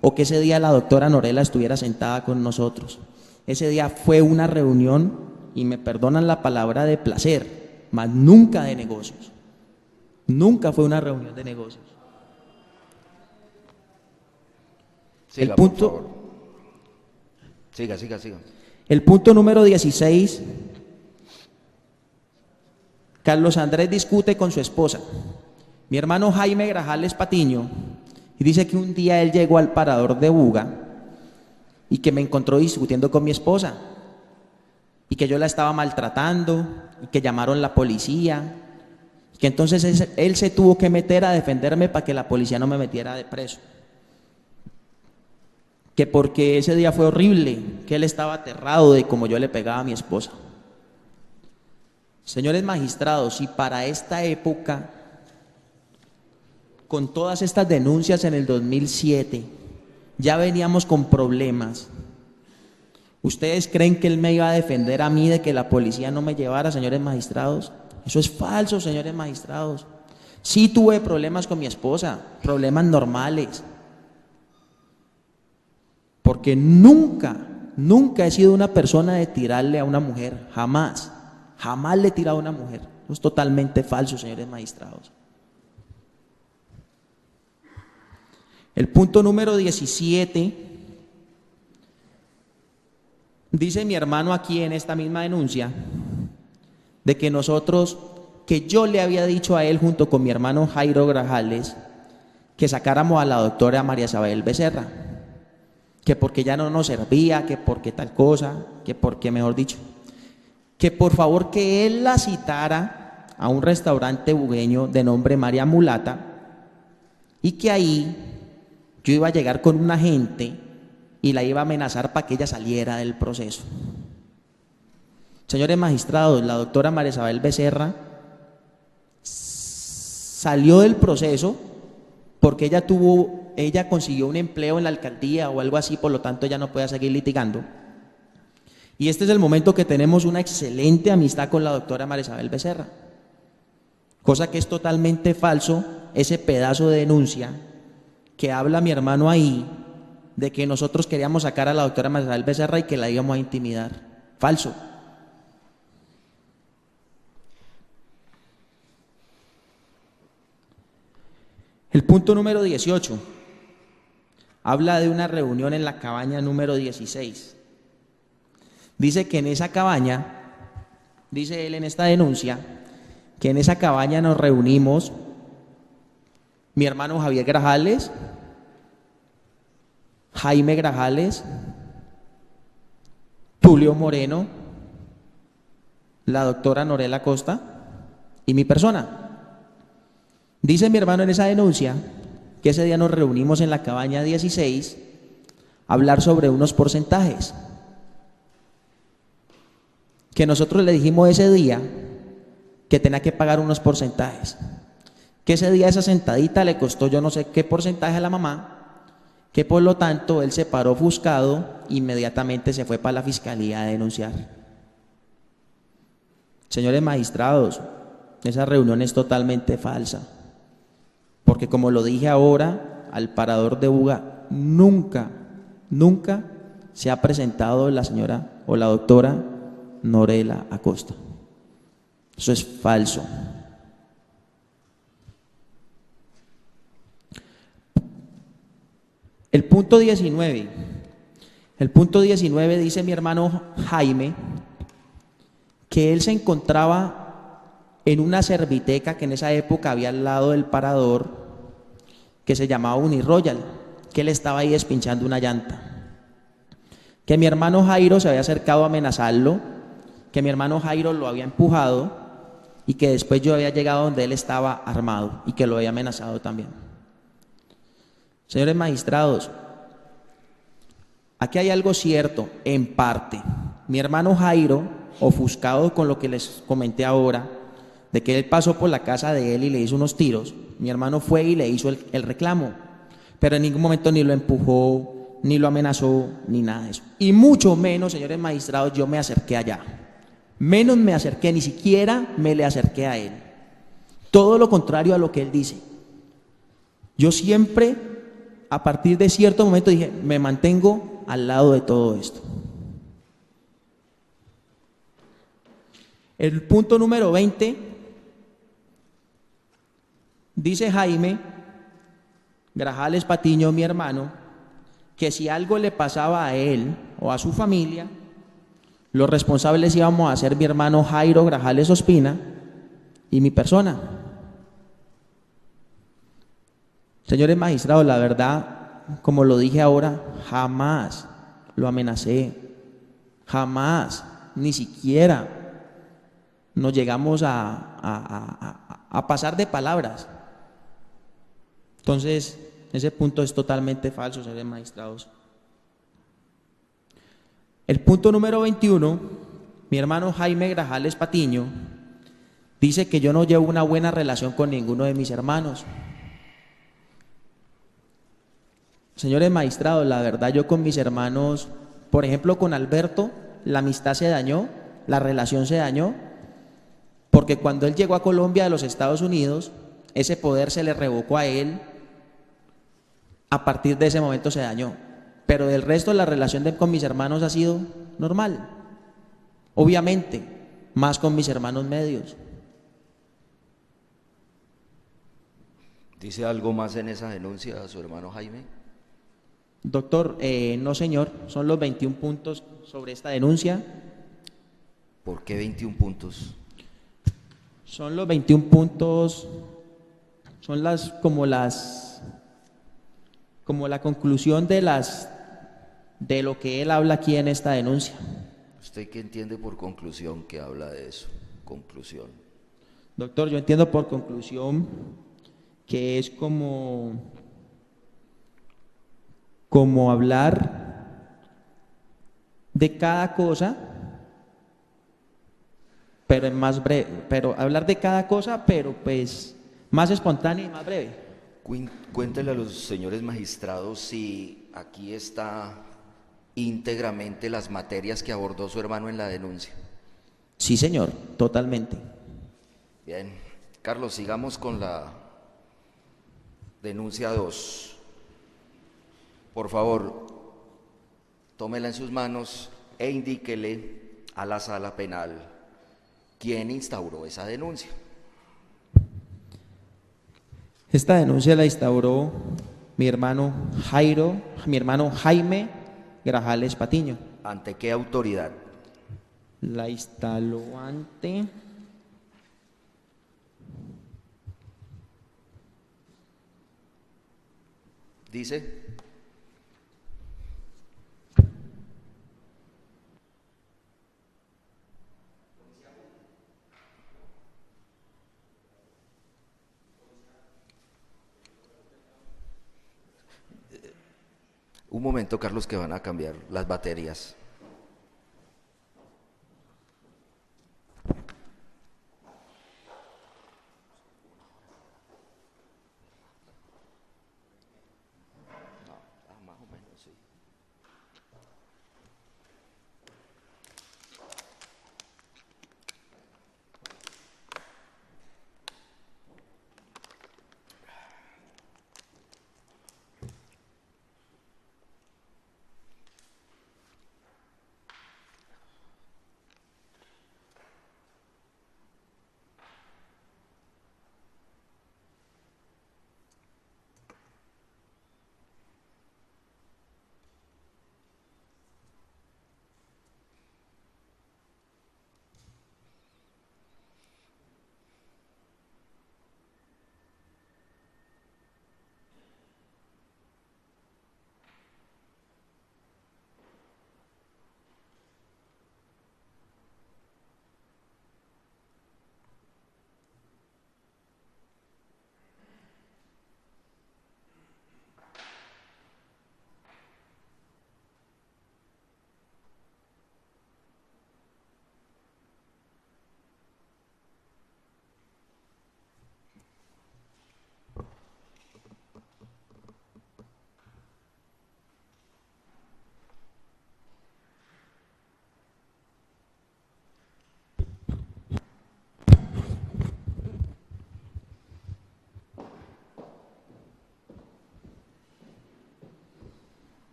o que ese día la doctora Norela estuviera sentada con nosotros. Ese día fue una reunión, y me perdonan la palabra, de placer, mas nunca de negocios. Nunca fue una reunión de negocios. Siga, El punto, por favor. Siga. El punto número 16. Carlos Andrés discute con su esposa. Mi hermano Jaime Grajales Patiño, y dice que un día él llegó al parador de Buga y que me encontró discutiendo con mi esposa y que yo la estaba maltratando y que llamaron la policía, que entonces él se tuvo que meter a defenderme para que la policía no me metiera de preso, que porque ese día fue horrible, que él estaba aterrado de cómo yo le pegaba a mi esposa. Señores magistrados, si para esta época, con todas estas denuncias en el 2007, ya veníamos con problemas, ¿ustedes creen que él me iba a defender a mí de que la policía no me llevara, señores magistrados? Eso es falso, señores magistrados. Sí tuve problemas con mi esposa, problemas normales, porque nunca he sido una persona de tirarle a una mujer, jamás le he tirado a una mujer. Eso es totalmente falso, señores magistrados. El punto número 17, dice mi hermano aquí en esta misma denuncia, de que yo le había dicho a él junto con mi hermano Jairo Grajales que sacáramos a la doctora María Isabel Becerra, que porque ya no nos servía, que porque tal cosa, que porque, mejor dicho, que por favor que él la citara a un restaurante bugueño de nombre María Mulata, y que ahí yo iba a llegar con un agente y la iba a amenazar para que ella saliera del proceso. Señores magistrados, la doctora María Isabel Becerra salió del proceso porque ella consiguió un empleo en la alcaldía o algo así, por lo tanto ella no puede seguir litigando. Y este es el momento que tenemos una excelente amistad con la doctora María Isabel Becerra, cosa que es totalmente falso ese pedazo de denuncia que habla mi hermano ahí de que nosotros queríamos sacar a la doctora María Isabel Becerra y que la íbamos a intimidar. Falso. El punto número 18 habla de una reunión en la cabaña número 16. Dice que en esa cabaña, dice él en esta denuncia, que en esa cabaña nos reunimos mi hermano Javier Grajales, Jaime Grajales, Tulio Moreno, la doctora Norela Costa y mi persona. Dice mi hermano en esa denuncia que ese día nos reunimos en la cabaña 16 a hablar sobre unos porcentajes, que nosotros le dijimos ese día que tenía que pagar unos porcentajes, que ese día esa sentadita le costó yo no sé qué porcentaje a la mamá, que por lo tanto él se paró ofuscado, inmediatamente se fue para la fiscalía a denunciar. Señores magistrados, esa reunión es totalmente falsa, porque como lo dije ahora, al parador de Buga nunca se ha presentado la señora o la doctora Norela Acosta. Eso es falso. El punto 19 dice mi hermano Jaime que él se encontraba en una serviteca que en esa época había al lado del parador, que se llamaba Uniroyal, que él estaba ahí despinchando una llanta, que mi hermano Jairo se había acercado a amenazarlo, que mi hermano Jairo lo había empujado y que después yo había llegado donde él estaba armado y que lo había amenazado también. Señores magistrados, aquí hay algo cierto, en parte. Mi hermano Jairo, ofuscado con lo que les comenté ahora, de que él pasó por la casa de él y le hizo unos tiros, mi hermano fue y le hizo el reclamo, pero en ningún momento ni lo empujó, ni lo amenazó, ni nada de eso. Y mucho menos, señores magistrados, yo me acerqué allá. Menos me acerqué, ni siquiera me le acerqué a él. Todo lo contrario a lo que él dice. Yo siempre, a partir de cierto momento, dije, me mantengo al lado de todo esto. El punto número 20, dice Jaime Grajales Patiño, mi hermano, que si algo le pasaba a él o a su familia, los responsables íbamos a ser mi hermano Jairo Grajales Ospina y mi persona. Señores magistrados, la verdad, como lo dije ahora, jamás lo amenacé, jamás, ni siquiera nos llegamos a pasar de palabras. Entonces, ese punto es totalmente falso, señores magistrados. El punto número 21, mi hermano Jaime Grajales Patiño dice que yo no llevo una buena relación con ninguno de mis hermanos. Señores magistrados, la verdad yo con mis hermanos, por ejemplo con Alberto, la amistad se dañó, la relación se dañó, porque cuando él llegó a Colombia de los Estados Unidos, ese poder se le revocó a él, a partir de ese momento se dañó. Pero del resto la relación con mis hermanos ha sido normal. Obviamente, más con mis hermanos medios. ¿Dice algo más en esa denuncia a su hermano Jaime? Doctor, no señor, son los 21 puntos sobre esta denuncia. ¿Por qué 21 puntos? Son los 21 puntos, son como la conclusión de lo que él habla aquí en esta denuncia. ¿Usted qué entiende por conclusión que habla de eso? Conclusión. Doctor, yo entiendo por conclusión que es como hablar de cada cosa, pero en más breve, pero hablar de cada cosa, pero pues más espontáneo y más breve. Cuéntele a los señores magistrados si aquí está íntegramente las materias que abordó su hermano en la denuncia. Sí, señor, totalmente. Bien, Carlos, sigamos con la denuncia 2. Por favor, tómela en sus manos e indíquele a la sala penal quién instauró esa denuncia. Esta denuncia la instauró mi hermano Jaime Grajales Patiño. ¿Ante qué autoridad? La instaló ante Dice. Un momento, Carlos, que van a cambiar las baterías. Más o menos, sí.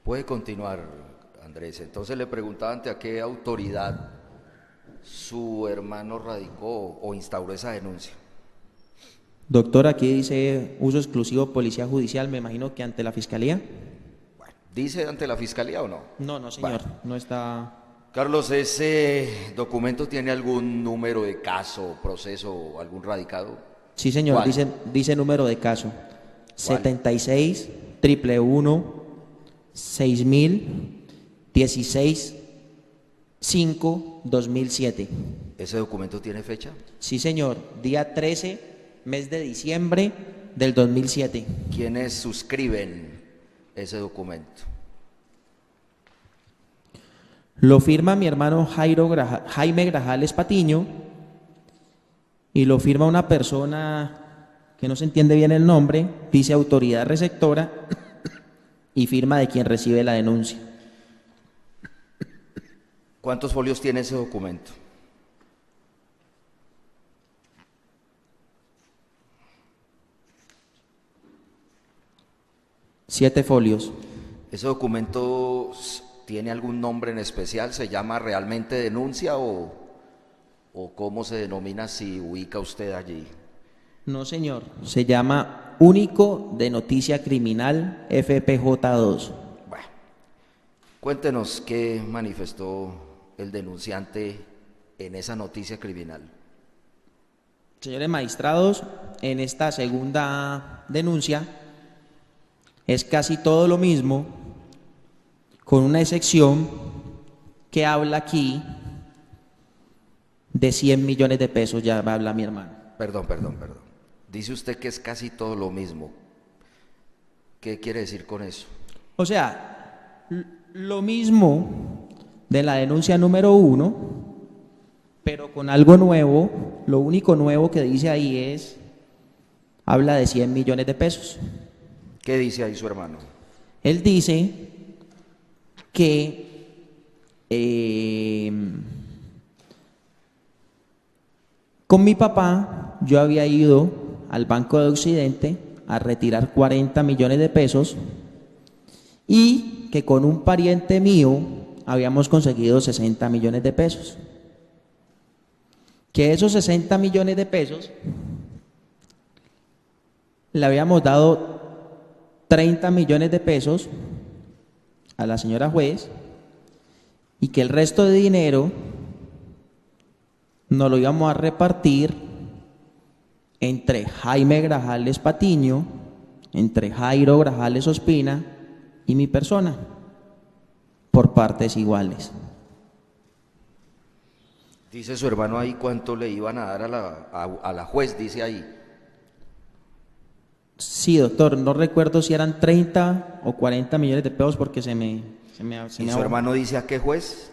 Puede continuar, Andrés. Entonces le preguntaba ante a qué autoridad su hermano radicó o instauró esa denuncia. Doctor, aquí dice uso exclusivo policía judicial, me imagino que ante la fiscalía. Bueno, ¿dice ante la fiscalía o no? No, no señor, Bueno. no está. Carlos, ¿ese documento tiene algún número de caso, proceso, algún radicado? Sí señor, ¿Cuál? dice número de caso. ¿Cuál? 76 111 6000 16 5 2007. ¿Ese documento tiene fecha? Sí señor, día 13, mes de diciembre del 2007. ¿Quiénes suscriben ese documento? Lo firma mi hermano Jaime Grajales Patiño y lo firma una persona que no se entiende bien el nombre, dice autoridad receptora y firma de quien recibe la denuncia. ¿Cuántos folios tiene ese documento? Siete folios. ¿Ese documento tiene algún nombre en especial? ¿Se llama realmente denuncia o cómo se denomina si ubica usted allí? No señor, se llama Único de Noticia Criminal FPJ2. Bueno, cuéntenos qué manifestó el denunciante en esa noticia criminal. Señores magistrados, en esta segunda denuncia es casi todo lo mismo, con una excepción que habla aquí de 100 millones de pesos, ya habla mi hermano. Perdón. Dice usted que es casi todo lo mismo. ¿Qué quiere decir con eso? O sea, lo mismo de la denuncia número 1, pero con algo nuevo. Lo único nuevo que dice ahí habla de 100 millones de pesos. ¿Qué dice ahí su hermano? Él dice que con mi papá yo había ido al Banco de Occidente a retirar 40 millones de pesos y que con un pariente mío habíamos conseguido 60 millones de pesos. Que esos 60 millones de pesos le habíamos dado 30 millones de pesos a la señora juez y que el resto de dinero nos lo íbamos a repartir entre Jaime Grajales Patiño, entre Jairo Grajales Ospina y mi persona, por partes iguales. Dice su hermano ahí cuánto le iban a dar a la juez, dice ahí. Sí, doctor, no recuerdo si eran 30 o 40 millones de pesos porque ¿Y su hermano dice a qué juez?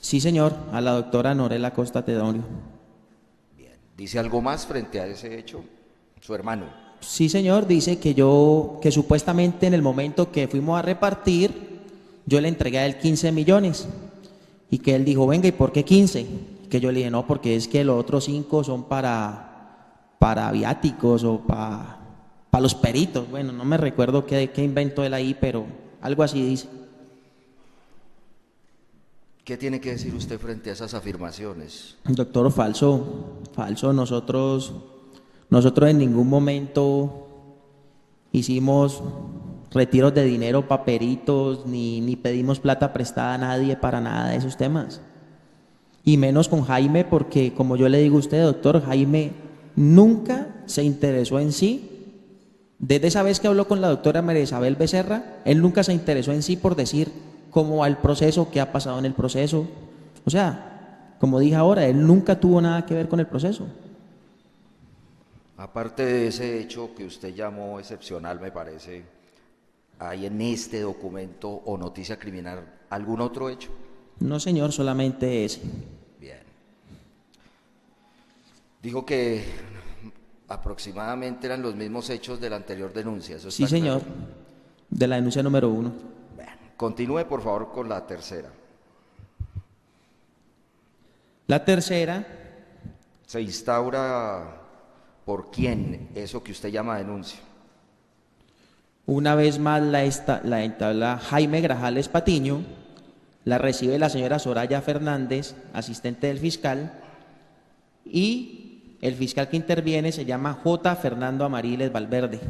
Sí, señor, a la doctora Norela Costa Tedorio. Bien. ¿Dice algo más frente a ese hecho? Su hermano. Sí, señor, dice que supuestamente en el momento que fuimos a repartir, yo le entregué a él 15 millones y que él dijo, venga, ¿y por qué 15? Que yo le dije, no, porque es que los otros 5 son para viáticos o para los peritos. Bueno, no me recuerdo qué inventó él ahí, pero algo así dice. ¿Qué tiene que decir usted frente a esas afirmaciones? Doctor, falso. Nosotros en ningún momento hicimos retiros de dinero, paperitos, ni pedimos plata prestada a nadie para nada de esos temas. Y menos con Jaime, porque como yo le digo a usted, doctor, Jaime nunca se interesó en sí. Desde esa vez que habló con la doctora María Isabel Becerra, él nunca se interesó en sí por decir cómo va el proceso, qué ha pasado en el proceso. O sea, como dije ahora, él nunca tuvo nada que ver con el proceso. Aparte de ese hecho que usted llamó excepcional, me parece, ¿hay en este documento o noticia criminal algún otro hecho? No, señor, solamente ese. Bien. Dijo que aproximadamente eran los mismos hechos de la anterior denuncia. ¿Eso Sí, está señor, claro? de la denuncia número 1. Bueno, continúe por favor con la tercera. La tercera, ¿Se instaura por quién eso que usted llama denuncia? Una vez más la entabla Jaime Grajales Patiño, la recibe la señora Soraya Fernández, asistente del fiscal, y el fiscal que interviene se llama J. Fernando Amariles Valverde.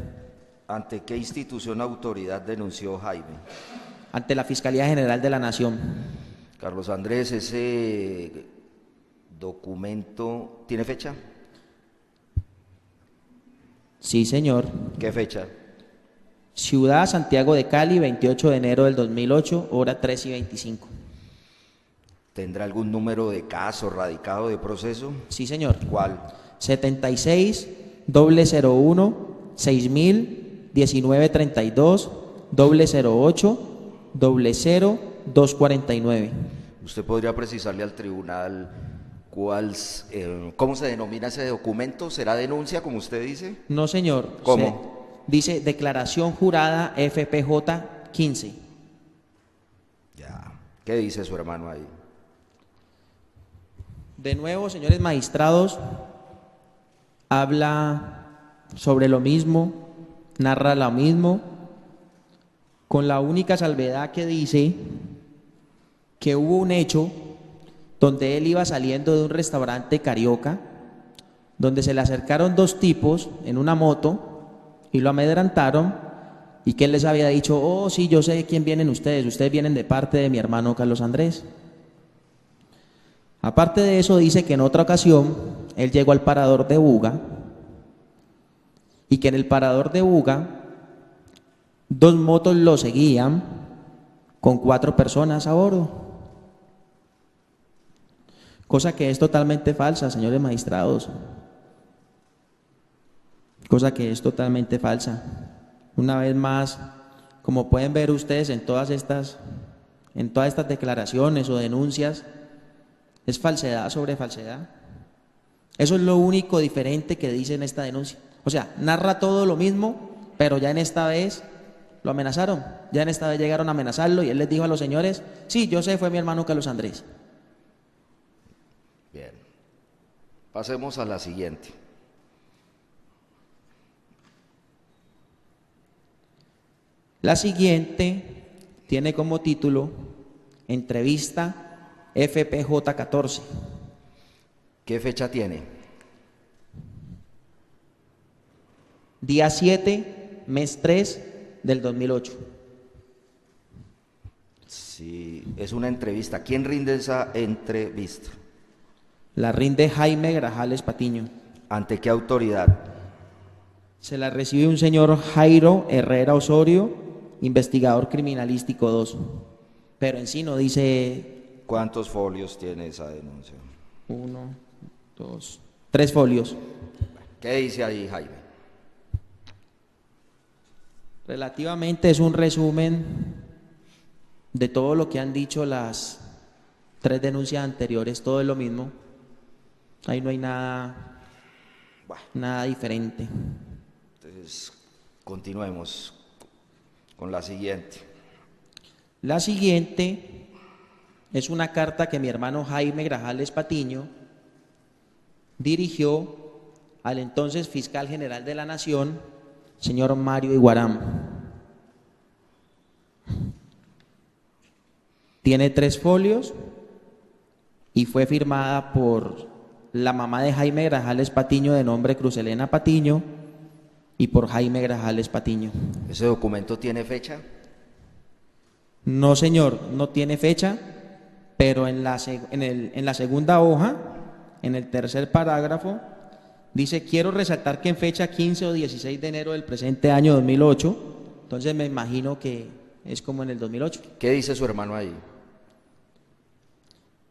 ¿Ante qué institución o autoridad denunció Jaime? Ante la Fiscalía General de la Nación. Carlos Andrés, ¿ese documento tiene fecha? Sí, señor. ¿Qué fecha? Ciudad Santiago de Cali, 28 de enero del 2008, hora 3:25. ¿Tendrá algún número de caso radicado de proceso? Sí, señor. ¿Cuál? 76 001 6000 1932 008 00 249. ¿Usted podría precisarle al tribunal cómo se denomina ese documento? ¿Será denuncia, como usted dice? No, señor. ¿Cómo? Dice Declaración Jurada FPJ 15. Ya. ¿Qué dice su hermano ahí? De nuevo, señores magistrados, habla sobre lo mismo, narra lo mismo, con la única salvedad que dice que hubo un hecho donde él iba saliendo de un restaurante carioca, donde se le acercaron dos tipos en una moto y lo amedrentaron, y que él les había dicho: oh, sí, yo sé de quién vienen ustedes vienen de parte de mi hermano Carlos Andrés. Aparte de eso, dice que en otra ocasión él llegó al parador de Buga, y que en el parador de Buga dos motos lo seguían con 4 personas a bordo. Cosa que es totalmente falsa, señores magistrados. Cosa que es totalmente falsa. Una vez más, como pueden ver ustedes en todas estas declaraciones o denuncias, es falsedad sobre falsedad. Eso es lo único diferente que dice en esta denuncia. O sea, narra todo lo mismo, pero ya en esta vez lo amenazaron. Ya en esta vez llegaron a amenazarlo y él les dijo a los señores: sí, yo sé, fue mi hermano Carlos Andrés. Bien. Pasemos a la siguiente. La siguiente tiene como título Entrevista FPJ 14. ¿Qué fecha tiene? Día 7, mes 3 del 2008. Sí, es una entrevista. ¿Quién rinde esa entrevista? La rinde Jaime Grajales Patiño. ¿Ante qué autoridad? Se la recibe un señor Jairo Herrera Osorio, investigador criminalístico 2. Pero en sí no dice... ¿Cuántos folios tiene esa denuncia? 1, 2, 3 folios. ¿Qué dice ahí, Jaime? Relativamente es un resumen de todo lo que han dicho las 3 denuncias anteriores, todo es lo mismo. Ahí no hay nada diferente. Entonces, continuemos con la siguiente. La siguiente es una carta que mi hermano Jaime Grajales Patiño dirigió al entonces fiscal general de la Nación, señor Mario Iguarán. Tiene 3 folios y fue firmada por la mamá de Jaime Grajales Patiño, de nombre Cruzelena Patiño, y por Jaime Grajales Patiño. ¿Ese documento tiene fecha? No, señor, no tiene fecha, pero en la segunda hoja, en el tercer parágrafo, dice: quiero resaltar que en fecha 15 o 16 de enero del presente año 2008, entonces me imagino que es como en el 2008. ¿Qué dice su hermano ahí?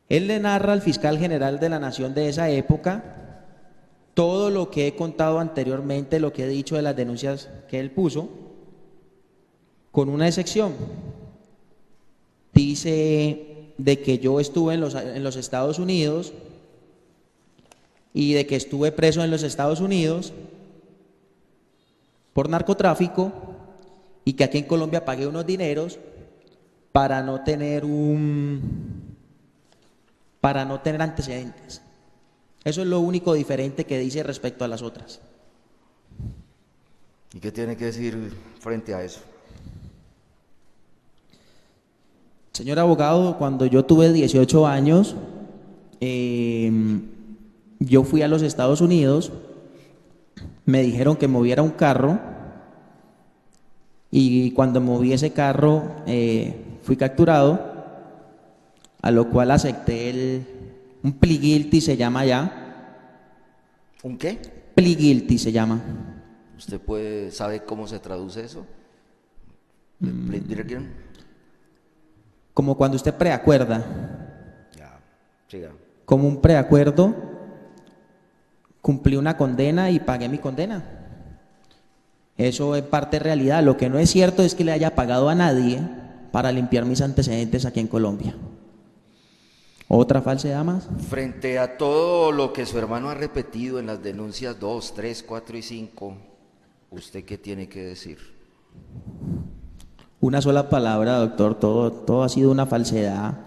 Él le narra al fiscal general de la Nación de esa época todo lo que he contado anteriormente, lo que he dicho de las denuncias que él puso, con una excepción. Dice de que yo estuve en los Estados Unidos y de que estuve preso en los Estados Unidos por narcotráfico, y que aquí en Colombia pagué unos dineros para no tener antecedentes. Eso es lo único diferente que dice respecto a las otras. ¿Y qué tiene que decir frente a eso? Señor abogado, cuando yo tuve 18 años, yo fui a los Estados Unidos, me dijeron que moviera un carro y cuando moví ese carro fui capturado, a lo cual acepté un plea guilty se llama ya. ¿Un qué? Plea guilty se llama. ¿Usted sabe cómo se traduce eso? Como cuando usted preacuerda. Ya, siga. Como un preacuerdo, cumplí una condena y pagué mi condena. Eso es parte realidad. Lo que no es cierto es que le haya pagado a nadie para limpiar mis antecedentes aquí en Colombia. ¿Otra falsedad más? Frente a todo lo que su hermano ha repetido en las denuncias 2, 3, 4 y 5, ¿usted qué tiene que decir? Una sola palabra, doctor, todo ha sido una falsedad.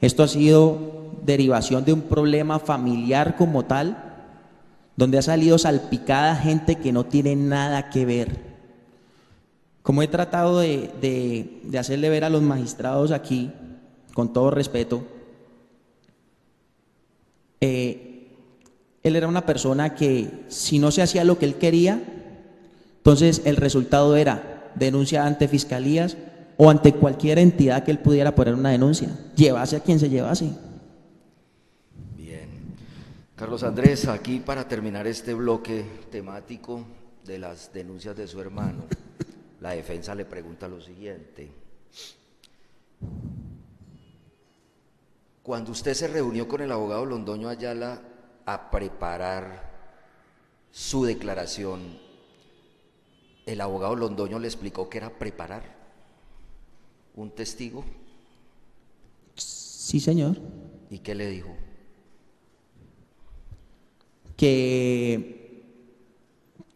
Esto ha sido derivación de un problema familiar como tal, donde ha salido salpicada gente que no tiene nada que ver. Como he tratado de hacerle ver a los magistrados aquí, con todo respeto, él era una persona que si no se hacía lo que él quería, entonces el resultado era denuncia ante fiscalías o ante cualquier entidad que él pudiera poner una denuncia, llevase a quien se llevase. Bien. Carlos Andrés, aquí para terminar este bloque temático de las denuncias de su hermano, la defensa le pregunta lo siguiente. Cuando usted se reunió con el abogado Londoño Ayala a preparar su declaración, ¿el abogado Londoño le explicó qué era preparar un testigo? Sí, señor. ¿Y qué le dijo? Que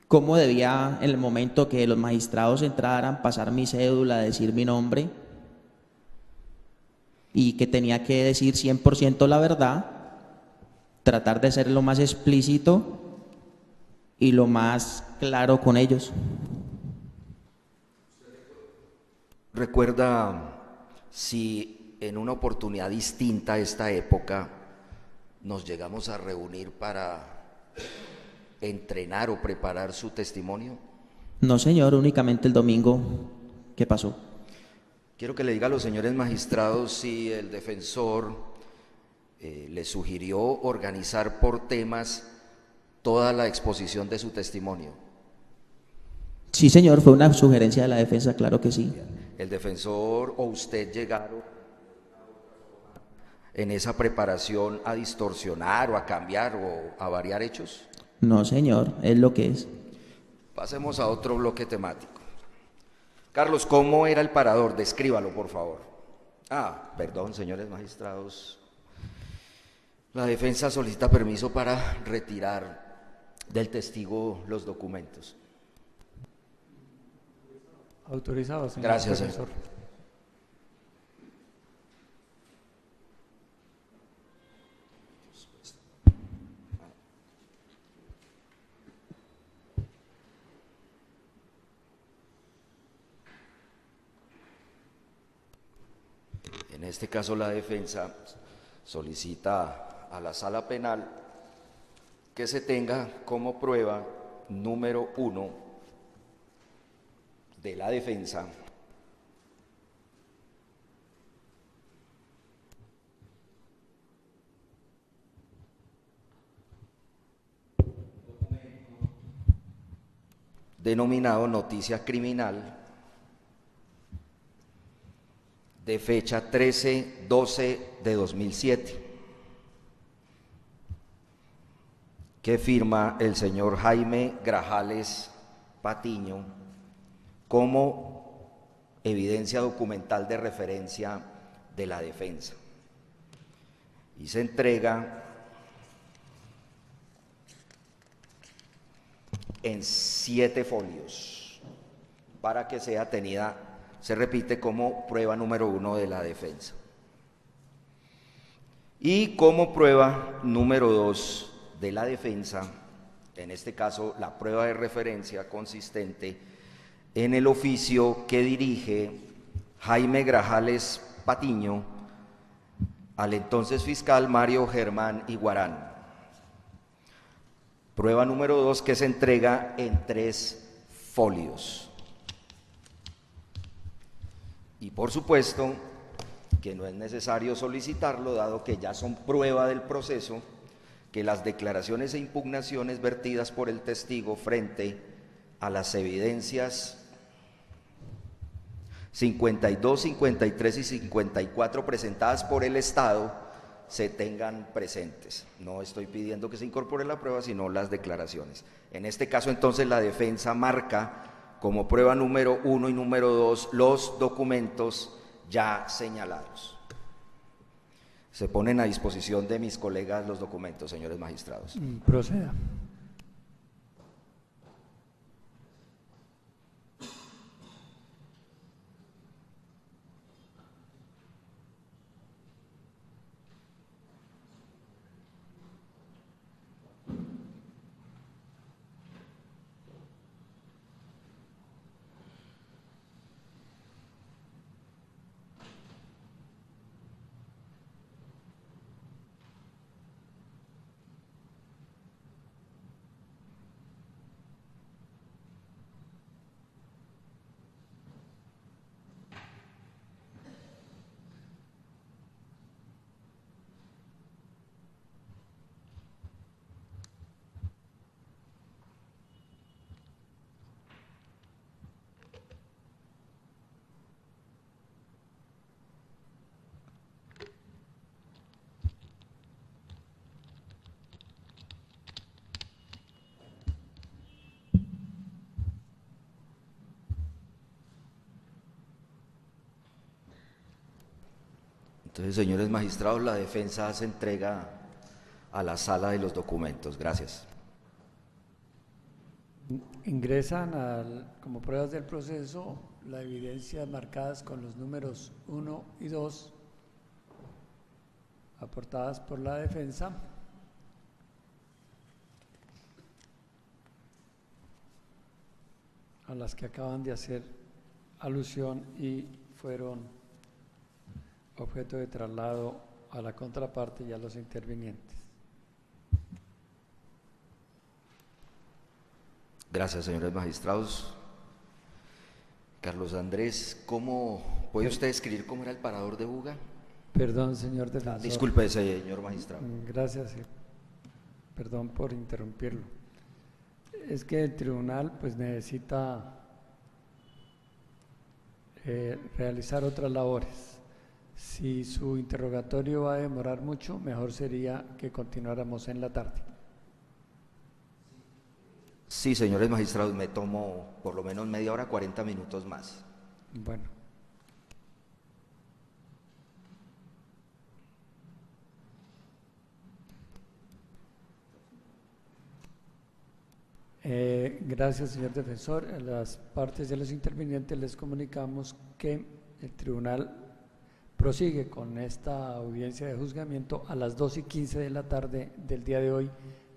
cómo debía, en el momento que los magistrados entraran, pasar mi cédula, decir mi nombre, y que tenía que decir 100% la verdad, tratar de ser lo más explícito y lo más claro con ellos. ¿Recuerda si en una oportunidad distinta a esta época nos llegamos a reunir para entrenar o preparar su testimonio? No, señor, únicamente el domingo. ¿Qué pasó? Quiero que le diga a los señores magistrados si el defensor le sugirió organizar por temas toda la exposición de su testimonio. Sí, señor, fue una sugerencia de la defensa, claro que sí. ¿El defensor o usted llegaron en esa preparación a distorsionar o a cambiar o a variar hechos? No, señor, es lo que es. Pasemos a otro bloque temático. Carlos, ¿cómo era el parador? Descríbalo, por favor. Perdón, señores magistrados. La defensa solicita permiso para retirar del testigo los documentos. Autorizado, señor. Gracias, profesor. señor. En este caso, la defensa solicita a la sala penal que se tenga como prueba número 1 de la defensa denominado noticia criminal de fecha 13/12 de 2007, que firma el señor Jaime Grajales Patiño como evidencia documental de referencia de la defensa, y se entrega en 7 folios para que sea tenida, se repite, como prueba número 1 de la defensa. Y como prueba número 2 de la defensa, en este caso la prueba de referencia consistente en el oficio que dirige Jaime Grajales Patiño al entonces fiscal Mario Germán Iguarán. Prueba número 2 que se entrega en 3 folios. Y por supuesto que no es necesario solicitarlo, dado que ya son prueba del proceso, que las declaraciones e impugnaciones vertidas por el testigo frente a las evidencias 52, 53 y 54 presentadas por el Estado se tengan presentes. No estoy pidiendo que se incorpore la prueba, sino las declaraciones. En este caso, entonces, la defensa marca como prueba número 1 y número 2 los documentos ya señalados. Se ponen a disposición de mis colegas los documentos, señores magistrados. Proceda. Entonces, señores magistrados, la defensa hace entrega a la sala de los documentos. Gracias. Ingresan como pruebas del proceso las evidencias marcadas con los números 1 y 2 aportadas por la defensa. A las que acaban de hacer alusión y fueron objeto de traslado a la contraparte y a los intervinientes. Gracias, señores magistrados. Carlos Andrés, ¿cómo puede usted describir cómo era el parador de Buga? Perdón, señor defensor. Disculpe, señor magistrado. Gracias, perdón por interrumpirlo. Es que el tribunal pues necesita realizar otras labores. Si su interrogatorio va a demorar mucho, mejor sería que continuáramos en la tarde. Sí, señores magistrados, me tomo por lo menos media hora, 40 minutos más. Bueno. Gracias, señor defensor. A las partes de los intervinientes les comunicamos que el tribunal prosigue con esta audiencia de juzgamiento a las 2:15 de la tarde del día de hoy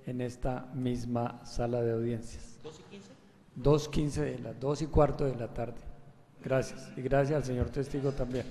en esta misma sala de audiencias. ¿2:15? 2:15 de la tarde. Gracias. Y gracias al señor testigo también.